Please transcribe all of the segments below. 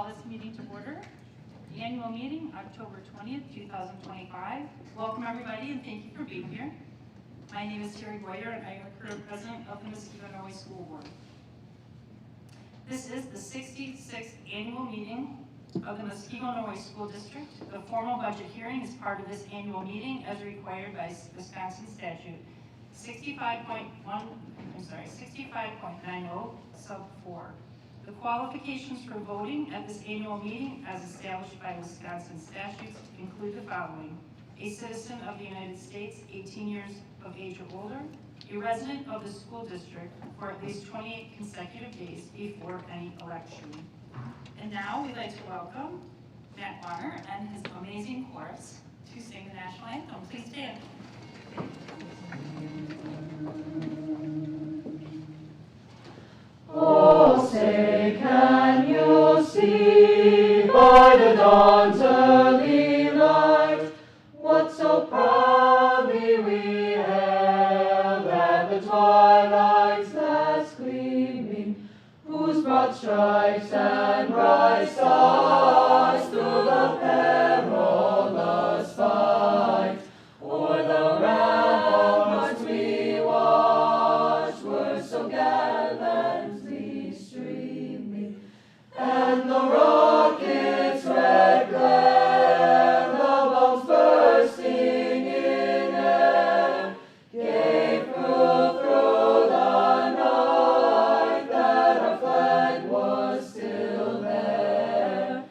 call this meeting to order. The annual meeting, October 20th, 2025. Welcome everybody and thank you for being here. My name is Terry Boyer and I am the current president of the Muskegon Norway School Board. This is the 66th annual meeting of the Muskegon Norway School District. The formal budget hearing is part of this annual meeting as required by Wisconsin statute 65.90 sub 4. The qualifications for voting at this annual meeting as established by Wisconsin statutes include the following: a citizen of the United States 18 years of age or older, a resident of the school district for at least 28 consecutive days before any election. And now we'd like to welcome Matt Warner and his amazing chorus to sing the national anthem. Please stand. Oh, say, can you see by the dawn's early light what so proudly we hailed at the twilight's last gleaming, whose broad stripes and bright stars through the perilous fight o'er the ramparts we watched were so gallantly streaming, and the rocket's red glare, the bombs bursting in air, gave proof through the night that our flag was still there.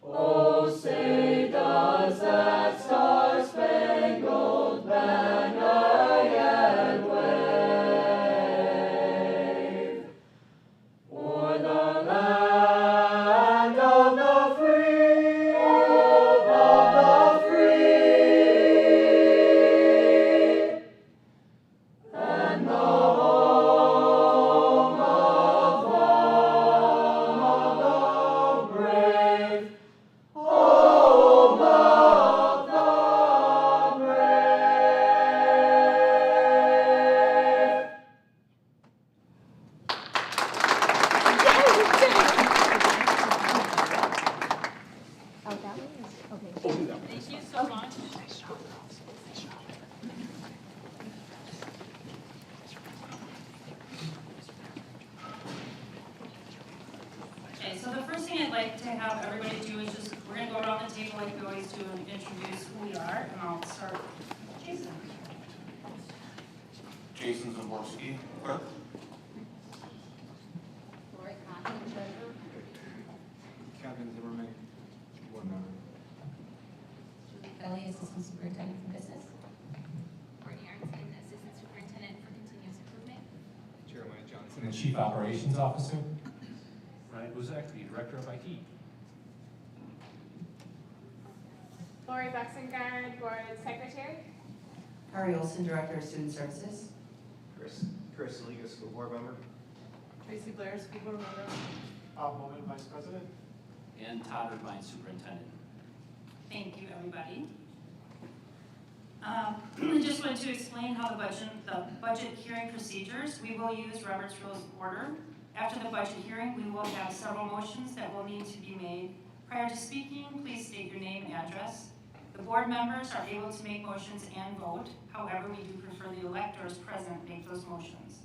Oh, say, does that star-spangled banner yet wave o'er the land of the free, and the home of the brave, home of the brave. Thank you so much. Okay, so the first thing I'd like to have everybody do is just, we're going to go around the table like we always do and introduce who we are, and I'll start with Jason. Jason Zaborski, clerk. Lori Conklin, treasurer. Kevin Zimmerman, board member. Julie Kelly, assistant superintendent for business. Courtney Arnson, Assistant Superintendent for Continuous Improvement. Jeremiah Johnson, the Chief Operations Officer. Ryan Buzek, the Director of IT. Lori Buxengard, Board Secretary. Ari Olson, Director of Student Services. Chris Liga, School Board Member. Tracy Blair, School Board Member. Bob Bowman, Vice President. And Todd Irvine, Superintendent. Thank you, everybody. I just wanted to explain how the budget hearing procedures. We will use Robert's Rules of Order. After the budget hearing, we will have several motions that will need to be made. Prior to speaking, please state your name and address. The board members are able to make motions and vote. However, we do prefer the electors present make those motions.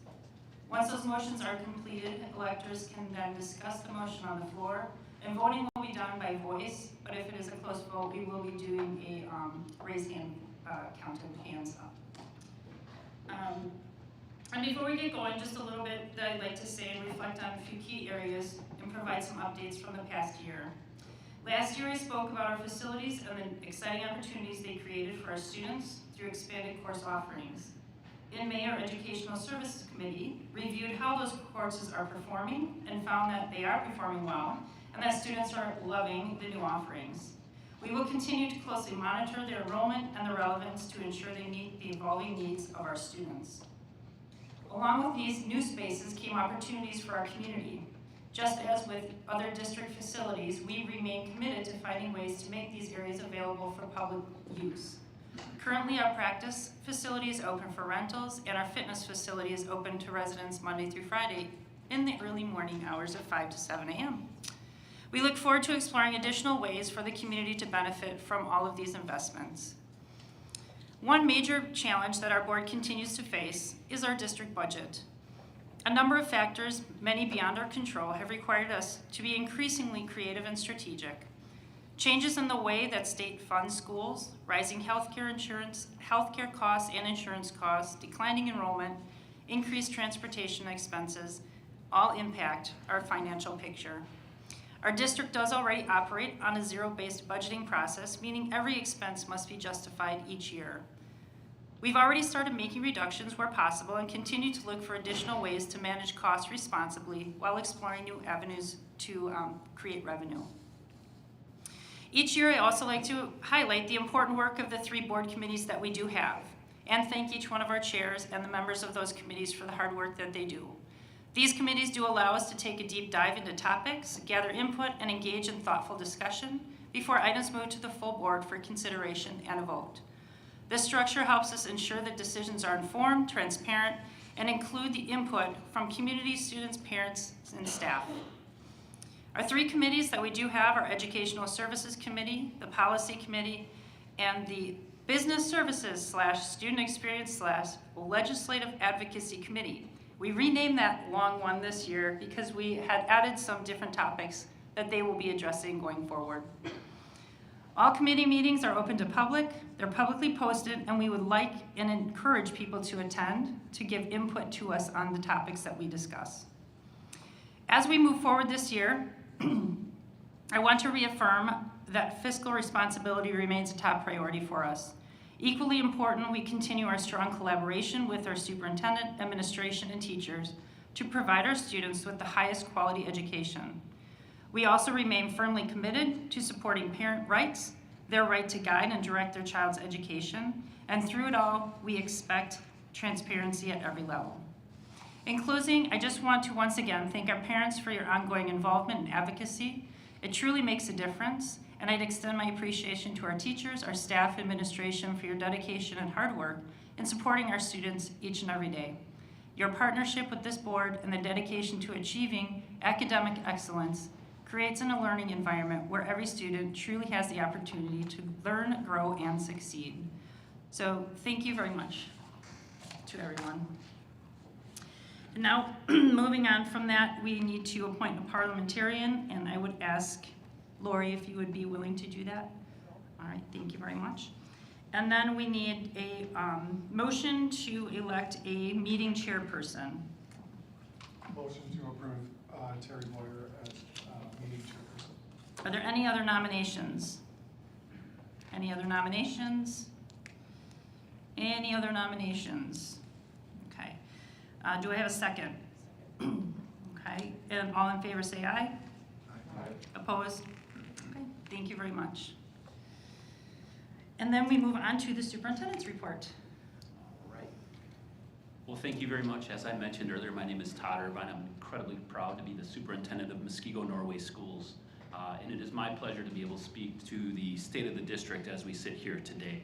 Once those motions are completed, electors can then discuss the motion on the floor, and voting will be done by voice, but if it is a close vote, we will be doing a raise hand count of hands up. And before we get going, just a little bit that I'd like to say and reflect on a few key areas and provide some updates from the past year. Last year I spoke about our facilities and the exciting opportunities they created for our students through expanded course offerings. In May, our Educational Services Committee reviewed how those courses are performing and found that they are performing well and that students are loving the new offerings. We will continue to closely monitor their enrollment and the relevance to ensure they meet the evolving needs of our students. Along with these new spaces came opportunities for our community. Just as with other district facilities, we remain committed to finding ways to make these areas available for public use. Currently, our practice facility is open for rentals, and our fitness facility is open to residents Monday through Friday in the early morning hours of 5 to 7 a.m. We look forward to exploring additional ways for the community to benefit from all of these investments. One major challenge that our board continues to face is our district budget. A number of factors, many beyond our control, have required us to be increasingly creative and strategic. Changes in the way that state funds schools, rising healthcare costs and insurance costs, declining enrollment, increased transportation expenses, all impact our financial picture. Our district does already operate on a zero-based budgeting process, meaning every expense must be justified each year. We've already started making reductions where possible and continue to look for additional ways to manage costs responsibly while exploring new avenues to create revenue. Each year, I also like to highlight the important work of the 3 board committees that we do have, and thank each one of our chairs and the members of those committees for the hard work that they do. These committees do allow us to take a deep dive into topics, gather input, and engage in thoughtful discussion before items move to the full board for consideration and a vote. This structure helps us ensure that decisions are informed, transparent, and include the input from community, students, parents, and staff. Our 3 committees that we do have are Educational Services Committee, the Policy Committee, and the Business Services / Student Experience / Legislative Advocacy Committee. We renamed that long one this year because we had added some different topics that they will be addressing going forward. All committee meetings are open to public, they're publicly posted, and we would like and encourage people to attend to give input to us on the topics that we discuss. As we move forward this year, I want to reaffirm that fiscal responsibility remains a top priority for us. Equally important, we continue our strong collaboration with our superintendent, administration, and teachers to provide our students with the highest quality education. We also remain firmly committed to supporting parent rights, their right to guide and direct their child's education, and through it all, we expect transparency at every level. In closing, I just want to once again thank our parents for your ongoing involvement and advocacy. It truly makes a difference, and I'd extend my appreciation to our teachers, our staff, administration for your dedication and hard work in supporting our students each and every day. Your partnership with this board and the dedication to achieving academic excellence creates a learning environment where every student truly has the opportunity to learn, grow, and succeed. So thank you very much to everyone. And now, moving on from that, we need to appoint a parliamentarian, and I would ask Lori if you would be willing to do that. All right, thank you very much. And then we need a motion to elect a meeting chairperson. Motion to approve Terry Boyer as meeting chairperson. Are there any other nominations? Any other nominations? Any other nominations? Okay. Do I have a second? Okay, and all in favor say aye. Aye. Opposed? Okay, thank you very much. And then we move on to the superintendent's report. All right. Well, thank you very much. As I mentioned earlier, my name is Todd Irvine. I'm incredibly proud to be the superintendent of Muskego Norway Schools. And it is my pleasure to be able to speak to the state of the district as we sit here today.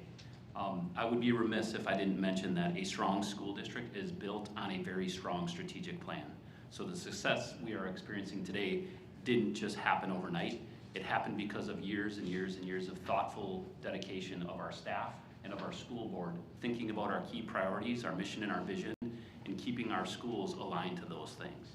I would be remiss if I didn't mention that a strong school district is built on a very strong strategic plan. So the success we are experiencing today didn't just happen overnight. It happened because of years and years and years of thoughtful dedication of our staff and of our school board, thinking about our key priorities, our mission and our vision, and keeping our schools aligned to those things.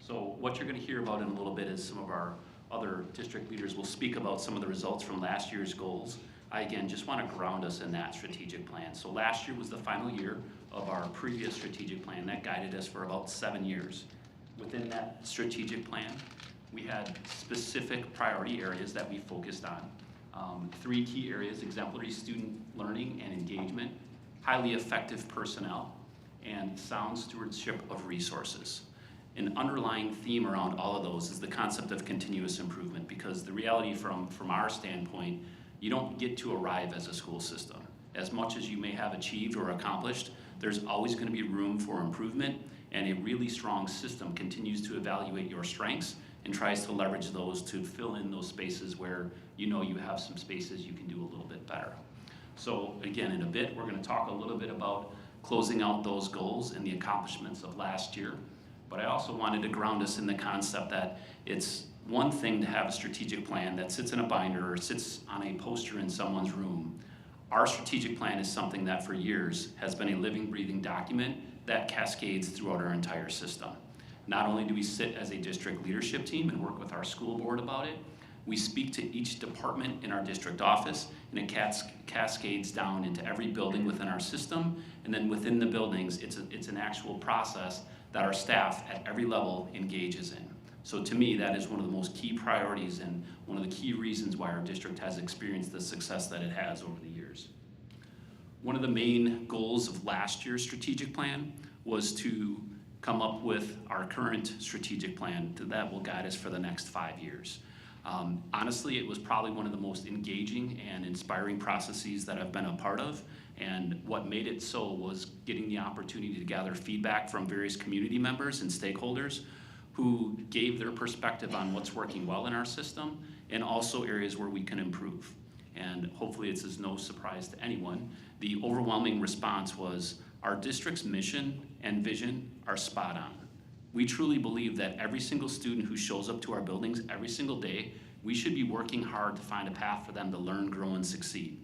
So what you're going to hear about in a little bit is some of our other district leaders will speak about some of the results from last year's goals. I, again, just want to ground us in that strategic plan. So last year was the final year of our previous strategic plan that guided us for about 7 years. Within that strategic plan, we had specific priority areas that we focused on. 3 key areas: exemplary student learning and engagement, highly effective personnel, and sound stewardship of resources. An underlying theme around all of those is the concept of continuous improvement, because the reality from our standpoint, you don't get to arrive as a school system. As much as you may have achieved or accomplished, there's always going to be room for improvement, and a really strong system continues to evaluate your strengths and tries to leverage those to fill in those spaces where you know you have some spaces you can do a little bit better. So again, in a bit, we're going to talk a little bit about closing out those goals and the accomplishments of last year. But I also wanted to ground us in the concept that it's one thing to have a strategic plan that sits in a binder or sits on a poster in someone's room. Our strategic plan is something that for years has been a living, breathing document that cascades throughout our entire system. Not only do we sit as a district leadership team and work with our school board about it, we speak to each department in our district office, and it cascades down into every building within our system, and then within the buildings, it's an actual process that our staff at every level engages in. So to me, that is one of the most key priorities and one of the key reasons why our district has experienced the success that it has over the years. One of the main goals of last year's strategic plan was to come up with our current strategic plan that will guide us for the next 5 years. Honestly, it was probably one of the most engaging and inspiring processes that I've been a part of. And what made it so was getting the opportunity to gather feedback from various community members and stakeholders who gave their perspective on what's working well in our system and also areas where we can improve. And hopefully it's as no surprise to anyone, the overwhelming response was our district's mission and vision are spot on. We truly believe that every single student who shows up to our buildings every single day, we should be working hard to find a path for them to learn, grow, and succeed.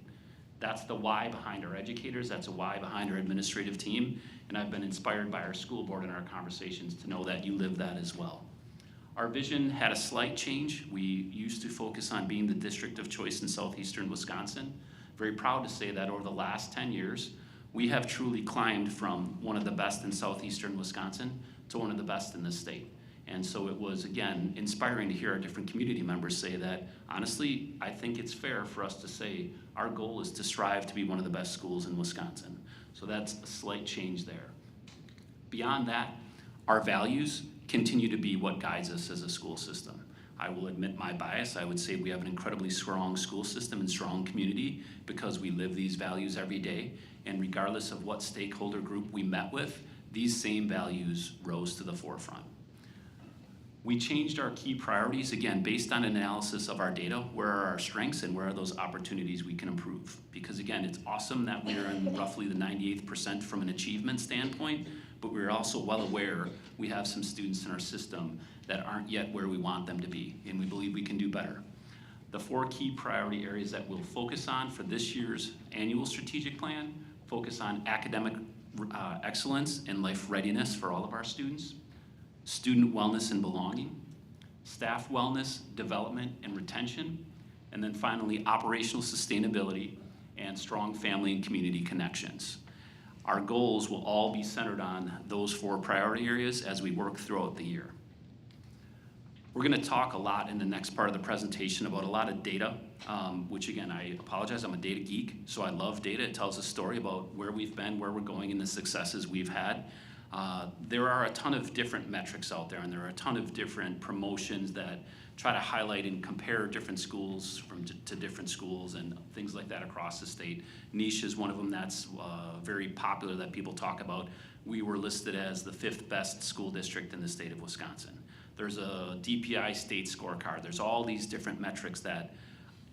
That's the why behind our educators, that's a why behind our administrative team, and I've been inspired by our school board and our conversations to know that you live that as well. Our vision had a slight change. We used to focus on being the district of choice in southeastern Wisconsin. Very proud to say that over the last 10 years, we have truly climbed from one of the best in southeastern Wisconsin to one of the best in the state. And so it was, again, inspiring to hear our different community members say that, honestly, I think it's fair for us to say our goal is to strive to be one of the best schools in Wisconsin. So that's a slight change there. Beyond that, our values continue to be what guides us as a school system. I will admit my bias. I would say we have an incredibly strong school system and strong community because we live these values every day. And regardless of what stakeholder group we met with, these same values rose to the forefront. We changed our key priorities, again, based on an analysis of our data. Where are our strengths and where are those opportunities we can improve? Because again, it's awesome that we're in roughly the 98th percent from an achievement standpoint, but we're also well aware we have some students in our system that aren't yet where we want them to be, and we believe we can do better. The 4 key priority areas that we'll focus on for this year's annual strategic plan focus on academic excellence and life readiness for all of our students, student wellness and belonging, staff wellness, development, and retention, and then finally, operational sustainability and strong family and community connections. Our goals will all be centered on those 4 priority areas as we work throughout the year. We're gonna talk a lot in the next part of the presentation about a lot of data, which again, I apologize, I'm a data geek, so I love data. It tells a story about where we've been, where we're going, and the successes we've had. There are a ton of different metrics out there, and there are a ton of different promotions that try to highlight and compare different schools to different schools and things like that across the state. Niche is one of them that's very popular that people talk about. We were listed as the 5th best school district in the state of Wisconsin. There's a DPI state scorecard. There's all these different metrics that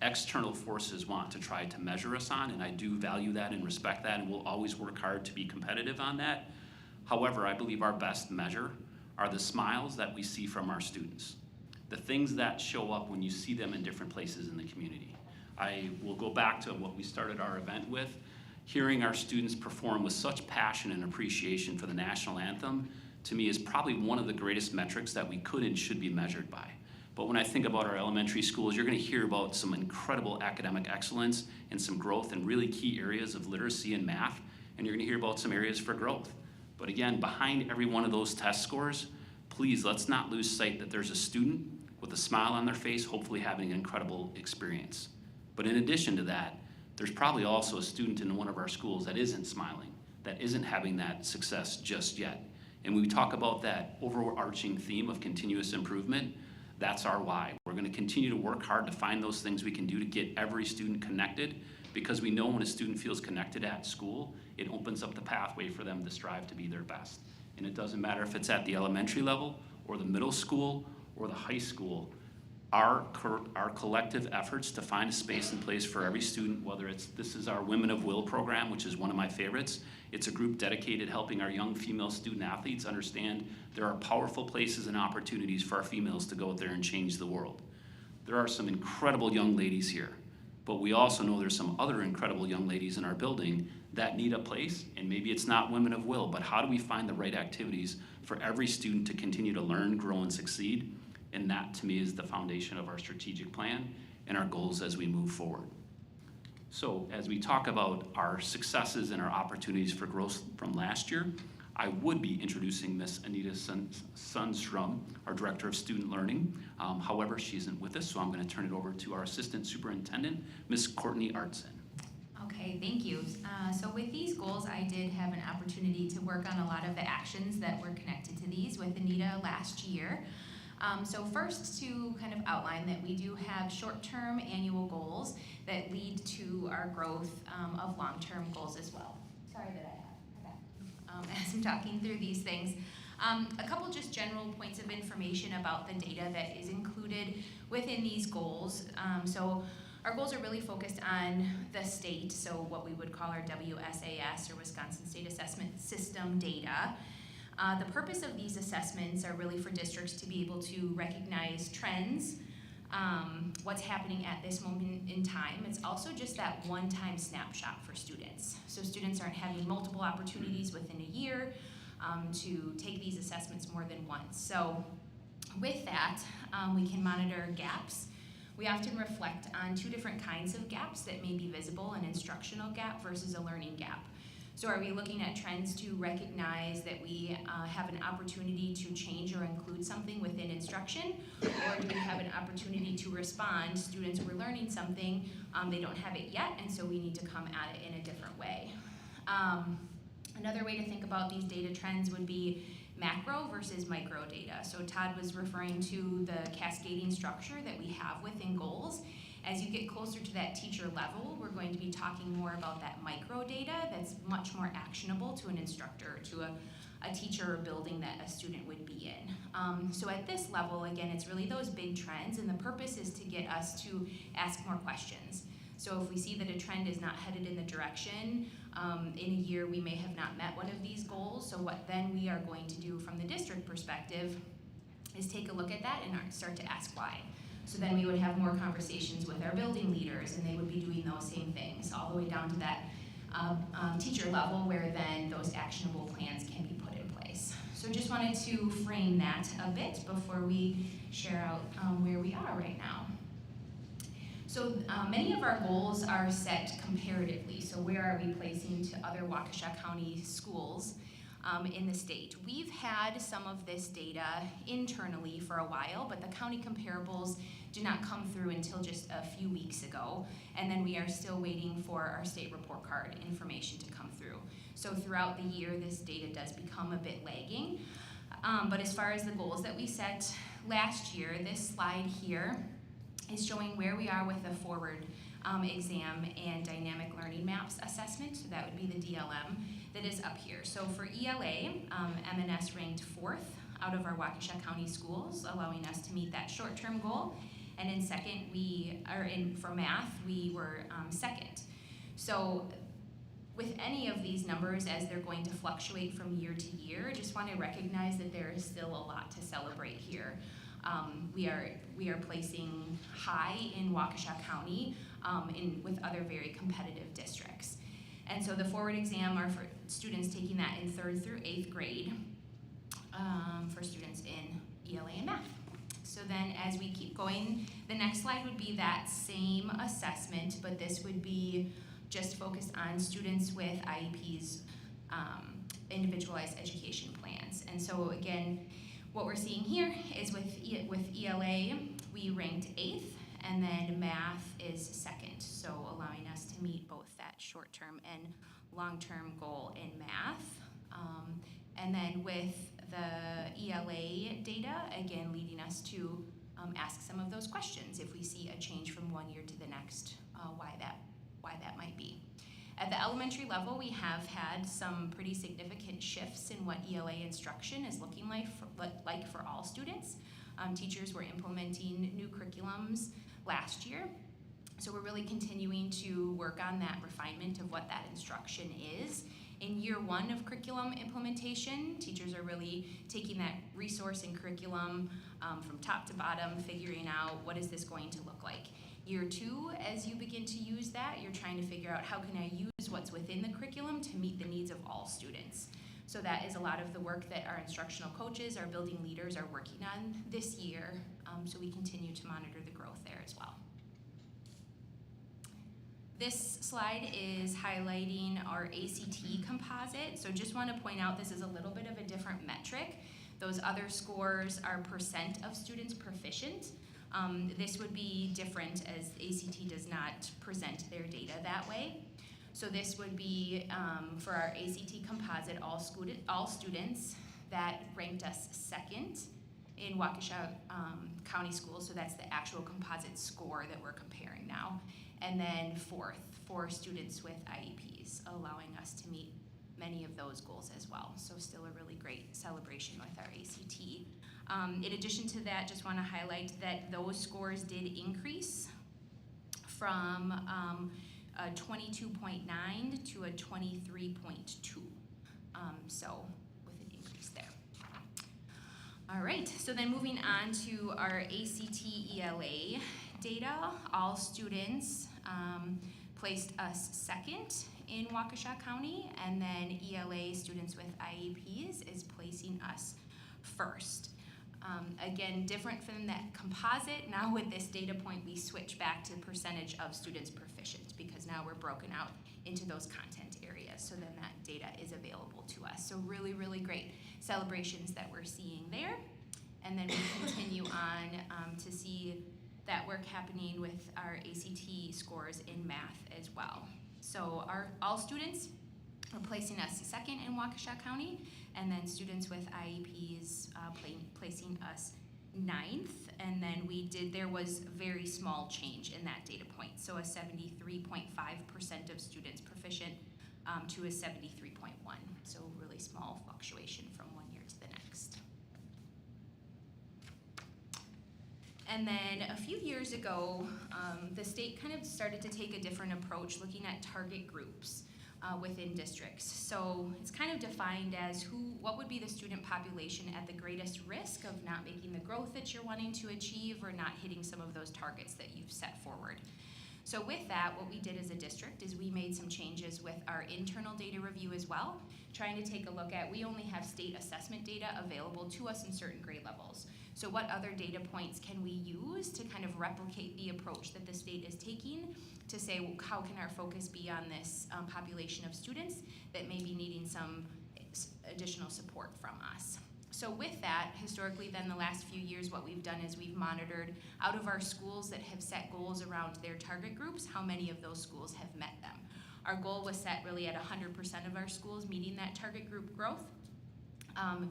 external forces want to try to measure us on, and I do value that and respect that, and we'll always work hard to be competitive on that. However, I believe our best measure are the smiles that we see from our students, the things that show up when you see them in different places in the community. I will go back to what we started our event with, hearing our students perform with such passion and appreciation for the national anthem, to me is probably one of the greatest metrics that we could and should be measured by. But when I think about our elementary schools, you're gonna hear about some incredible academic excellence and some growth in really key areas of literacy and math, and you're gonna hear about some areas for growth. But again, behind every one of those test scores, please let's not lose sight that there's a student with a smile on their face, hopefully having an incredible experience. But in addition to that, there's probably also a student in one of our schools that isn't smiling, that isn't having that success just yet. And when we talk about that overarching theme of continuous improvement, that's our why. We're gonna continue to work hard to find those things we can do to get every student connected, because we know when a student feels connected at school, it opens up the pathway for them to strive to be their best. And it doesn't matter if it's at the elementary level, or the middle school, or the high school. our collective efforts to find a space and place for every student, whether this is our Women of Will program, which is one of my favorites. It's a group dedicated helping our young female student athletes understand there are powerful places and opportunities for our females to go out there and change the world. There are some incredible young ladies here, but we also know there's some other incredible young ladies in our building that need a place, and maybe it's not Women of Will, but how do we find the right activities for every student to continue to learn, grow, and succeed? And that, to me, is the foundation of our strategic plan and our goals as we move forward. So as we talk about our successes and our opportunities for growth from last year, I would be introducing Miss Anita Sundstrom, our Director of Student Learning. However, she isn't with us, so I'm going to turn it over to our Assistant Superintendent, Miss Courtney Artson. Okay, thank you. So with these goals, I did have an opportunity to work on a lot of the actions that were connected to these with Anita last year. So first, to kind of outline that we do have short-term annual goals that lead to our growth of long-term goals as well. Sorry that I have that as I'm talking through these things. A couple just general points of information about the data that is included within these goals. So our goals are really focused on the state, so what we would call our WSAS or Wisconsin State Assessment System data. The purpose of these assessments are really for districts to be able to recognize trends, what's happening at this moment in time. It's also just that one-time snapshot for students. So students aren't having multiple opportunities within a year to take these assessments more than once. So with that, we can monitor gaps. We often reflect on two different kinds of gaps that may be visible, an instructional gap versus a learning gap. So are we looking at trends to recognize that we have an opportunity to change or include something within instruction? Or do we have an opportunity to respond? Students were learning something, they don't have it yet, and so we need to come at it in a different way. Another way to think about these data trends would be macro versus micro data. So Todd was referring to the cascading structure that we have within goals. As you get closer to that teacher level, we're going to be talking more about that micro data that's much more actionable to an instructor, to a teacher or building that a student would be in. So at this level, again, it's really those big trends, and the purpose is to get us to ask more questions. So if we see that a trend is not headed in the direction, in a year we may have not met one of these goals, so what then we are going to do from the district perspective is take a look at that and start to ask why. So then we would have more conversations with our building leaders, and they would be doing those same things, all the way down to that teacher level where then those actionable plans can be put in place. So just wanted to frame that a bit before we share out where we are right now. So many of our goals are set comparatively. So where are we placing to other Waukesha County schools in the state? We've had some of this data internally for a while, but the county comparables do not come through until just a few weeks ago, and then we are still waiting for our state report card information to come through. So throughout the year, this data does become a bit lagging. But as far as the goals that we set last year, this slide here is showing where we are with the forward exam and dynamic learning maps assessment. So that would be the DLM that is up here. So for ELA, MNS ranked 4th out of our Waukesha County schools, allowing us to meet that short-term goal. And in second, for math, we were second. So with any of these numbers, as they're going to fluctuate from year to year, just want to recognize that there is still a lot to celebrate here. We are placing high in Waukesha County with other very competitive districts. And so the forward exam are for students taking that in 3rd through 8th grade for students in ELA and math. So then as we keep going, the next slide would be that same assessment, but this would be just focused on students with IEPs, individualized education plans. And so again, what we're seeing here is with ELA, we ranked 8th, and then math is 2nd, so allowing us to meet both that short-term and long-term goal in math. And then with the ELA data, again, leading us to ask some of those questions if we see a change from one year to the next, why that might be. At the elementary level, we have had some pretty significant shifts in what ELA instruction is looking like for all students. Teachers were implementing new curriculums last year. So we're really continuing to work on that refinement of what that instruction is. In year one of curriculum implementation, teachers are really taking that resource and curriculum from top to bottom, figuring out what is this going to look like. Year two, as you begin to use that, you're trying to figure out how can I use what's within the curriculum to meet the needs of all students. So that is a lot of the work that our instructional coaches, our building leaders are working on this year. So we continue to monitor the growth there as well. This slide is highlighting our ACT composite. So just want to point out this is a little bit of a different metric. Those other scores are percent of students proficient. This would be different as ACT does not present their data that way. So this would be for our ACT composite, all students that ranked us second in Waukesha County Schools. So that's the actual composite score that we're comparing now. And then fourth for students with IEPs, allowing us to meet many of those goals as well. So still a really great celebration with our ACT. In addition to that, just want to highlight that those scores did increase from a 22.9 to a 23.2. So with an increase there. All right, so then moving on to our ACT ELA data, all students placed us second in Waukesha County, and then ELA students with IEPs is placing us first. Again, different from that composite, now with this data point we switch back to percentage of students proficient because now we're broken out into those content areas, so then that data is available to us. So really, really great celebrations that we're seeing there. And then we continue on to see that work happening with our ACT scores in math as well. So all students are placing us second in Waukesha County, and then students with IEPs placing us ninth. And then there was a very small change in that data point. So a 73.5% of students proficient to a 73.1. So really small fluctuation from one year to the next. And then a few years ago, the state kind of started to take a different approach looking at target groups within districts. So it's kind of defined as what would be the student population at the greatest risk of not making the growth that you're wanting to achieve or not hitting some of those targets that you've set forward. So with that, what we did as a district is we made some changes with our internal data review as well, trying to take a look at, we only have state assessment data available to us in certain grade levels. So what other data points can we use to kind of replicate the approach that the state is taking to say, well, how can our focus be on this population of students that may be needing some additional support from us? So with that, historically then the last few years what we've done is we've monitored out of our schools that have set goals around their target groups, how many of those schools have met them. Our goal was set really at 100% of our schools meeting that target group growth.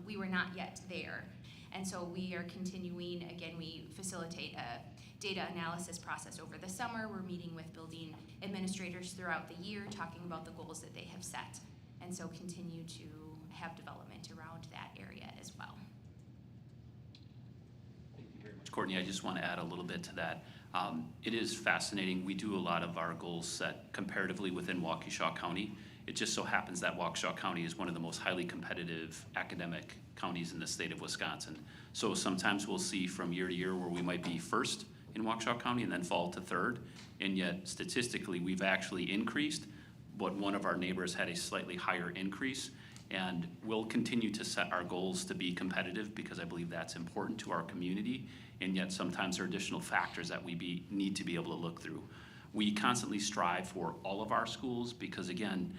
We were not yet there. And so we are continuing, again, we facilitate a data analysis process over the summer. We're meeting with building administrators throughout the year, talking about the goals that they have set. And so continue to have development around that area as well. Thank you very much, Courtney. I just want to add a little bit to that. It is fascinating. We do a lot of our goals set comparatively within Waukesha County. It just so happens that Waukesha County is one of the most highly competitive academic counties in the state of Wisconsin. So sometimes we'll see from year to year where we might be first in Waukesha County and then fall to third. And yet statistically, we've actually increased, but one of our neighbors had a slightly higher increase. And we'll continue to set our goals to be competitive because I believe that's important to our community. And yet sometimes there are additional factors that we need to be able to look through. We constantly strive for all of our schools because, again,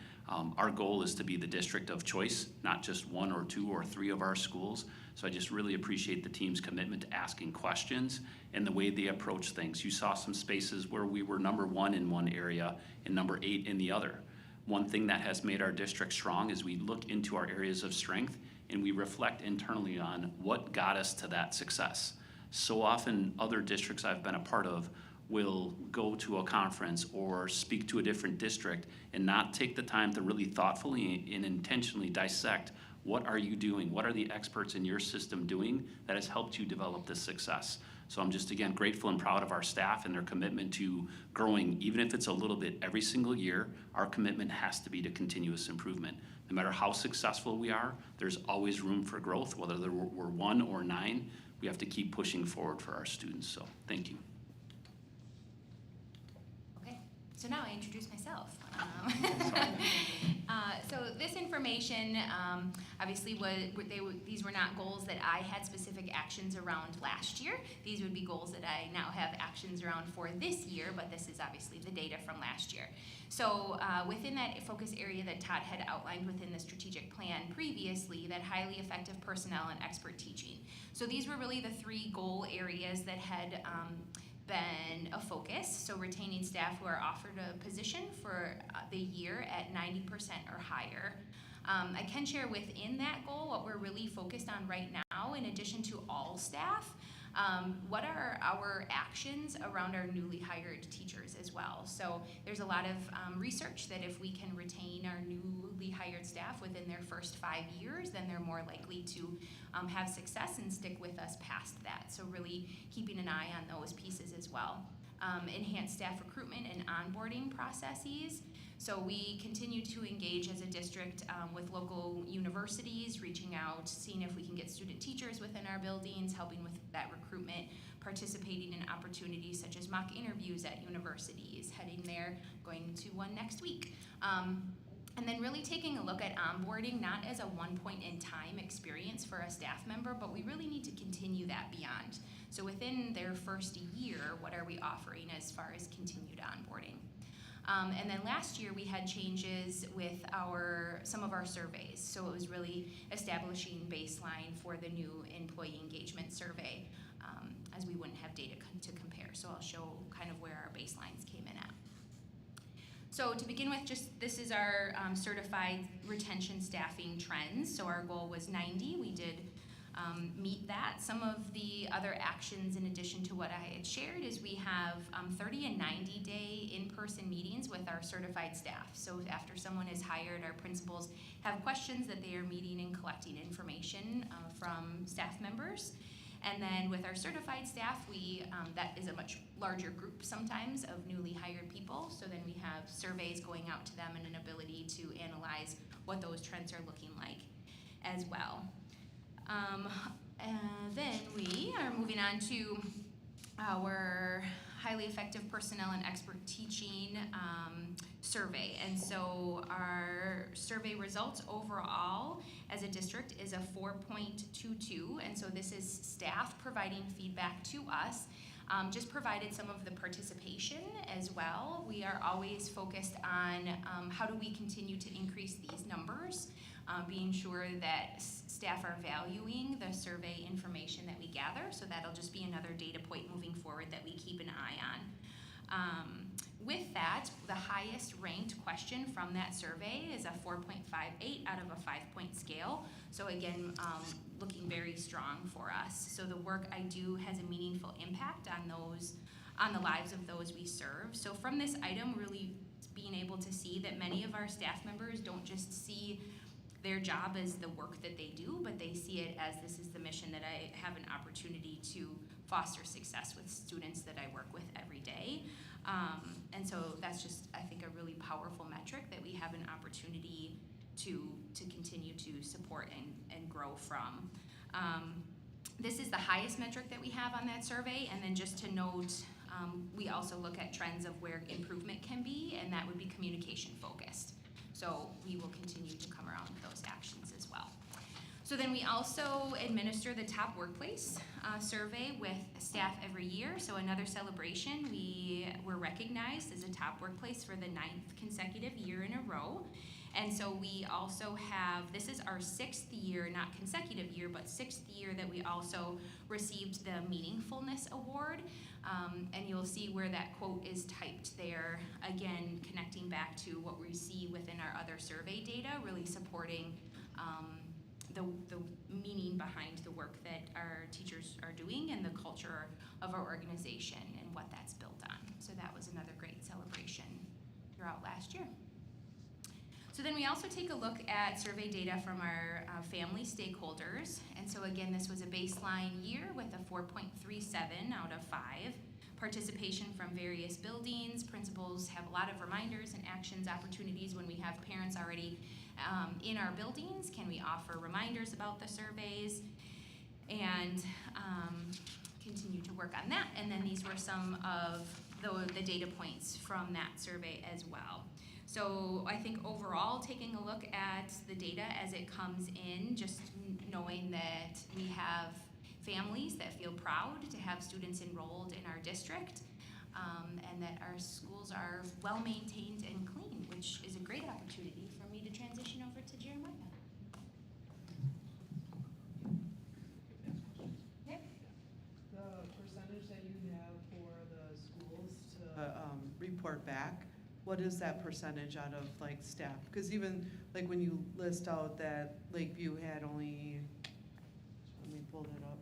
our goal is to be the district of choice, not just one or two or three of our schools. So I just really appreciate the team's commitment to asking questions and the way they approach things. You saw some spaces where we were number one in one area and number 8 in the other. One thing that has made our district strong is we look into our areas of strength and we reflect internally on what got us to that success. So often other districts I've been a part of will go to a conference or speak to a different district and not take the time to really thoughtfully and intentionally dissect What are you doing? What are the experts in your system doing that has helped you develop this success? So I'm just, again, grateful and proud of our staff and their commitment to growing, even if it's a little bit every single year. Our commitment has to be to continuous improvement. No matter how successful we are, there's always room for growth, whether we're 1 or 9. We have to keep pushing forward for our students, so thank you. Okay, so now I introduce myself. So this information, obviously, these were not goals that I had specific actions around last year. These would be goals that I now have actions around for this year, but this is obviously the data from last year. So within that focus area that Todd had outlined within the strategic plan previously, that highly effective personnel and expert teaching. So these were really the 3 goal areas that had been a focus. So retaining staff who are offered a position for the year at 90% or higher. I can share within that goal what we're really focused on right now, in addition to all staff. What are our actions around our newly hired teachers as well? So there's a lot of research that if we can retain our newly hired staff within their first 5 years, then they're more likely to have success and stick with us past that. So really keeping an eye on those pieces as well. Enhanced staff recruitment and onboarding processes. So we continue to engage as a district with local universities, reaching out, seeing if we can get student teachers within our buildings, helping with that recruitment, participating in opportunities such as mock interviews at universities, heading there, going to one next week. And then really taking a look at onboarding, not as a one point in time experience for a staff member, but we really need to continue that beyond. So within their first year, what are we offering as far as continued onboarding? And then last year we had changes with some of our surveys. So it was really establishing baseline for the new employee engagement survey, as we wouldn't have data to compare. So I'll show kind of where our baselines came in at. So to begin with, this is our certified retention staffing trends. So our goal was 90. We did meet that. Some of the other actions in addition to what I had shared is we have 30 and 90-day in-person meetings with our certified staff. So after someone is hired, our principals have questions that they are meeting and collecting information from staff members. And then with our certified staff, that is a much larger group sometimes of newly hired people. So then we have surveys going out to them and an ability to analyze what those trends are looking like as well. And then we are moving on to our highly effective personnel and expert teaching survey. And so our survey results overall as a district is a 4.22. And so this is staff providing feedback to us. Just provided some of the participation as well. We are always focused on how do we continue to increase these numbers, being sure that staff are valuing the survey information that we gather. So that'll just be another data point moving forward that we keep an eye on. With that, the highest ranked question from that survey is a 4.58 out of a 5-point scale. So again, looking very strong for us. So the work I do has a meaningful impact on the lives of those we serve. So from this item, really being able to see that many of our staff members don't just see their job as the work that they do, but they see it as this is the mission that I have an opportunity to foster success with students that I work with every day. And so that's just, I think, a really powerful metric that we have an opportunity to continue to support and grow from. This is the highest metric that we have on that survey, and then just to note, we also look at trends of where improvement can be, and that would be communication focused. So we will continue to come around with those actions as well. So then we also administer the Top Workplace survey with staff every year. So another celebration, we were recognized as a top workplace for the 9th consecutive year in a row. And so we also have, this is our 6th year, not consecutive year, but 6th year that we also received the Meaningfulness Award. And you'll see where that quote is typed there, again, connecting back to what we see within our other survey data, really supporting the meaning behind the work that our teachers are doing and the culture of our organization and what that's built on. So that was another great celebration throughout last year. So So then we also take a look at survey data from our family stakeholders. And so again, this was a baseline year with a 4.37 out of 5. Participation from various buildings. Principals have a lot of reminders and actions opportunities when we have parents already in our buildings. Can we offer reminders about the surveys? And continue to work on that. And then these were some of the data points from that survey as well. So I think overall, taking a look at the data as it comes in, just knowing that we have families that feel proud to have students enrolled in our district, and that our schools are well maintained and clean, which is a great opportunity for me to transition over to Jeremiah. The percentage that you have for the schools to report back, what is that percentage out of like staff? Because even like when you list out that Lakeview had only, let me pull that up.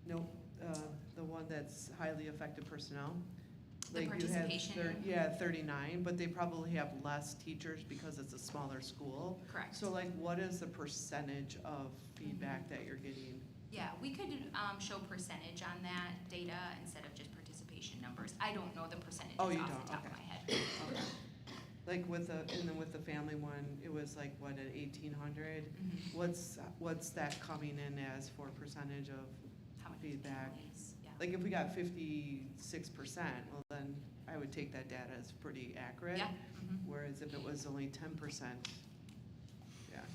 Nope, the one that's highly affected personnel. The Lakeview has participation. 39, but they probably have less teachers because it's a smaller school. Correct. So like what is the percentage of feedback that you're getting? Yeah, we could show percentage on that data instead of just participation numbers. I don't know the percentages Oh, you off don't? the top Okay. of my head. Okay. Like with the, and then with the family one, it was like, what, at 1,800? What's that coming in as for percentage of How many feedback? families? Yeah. Like if we got 56%, well then I would take that data as pretty accurate. Yeah. Whereas if it was only 10%, yeah.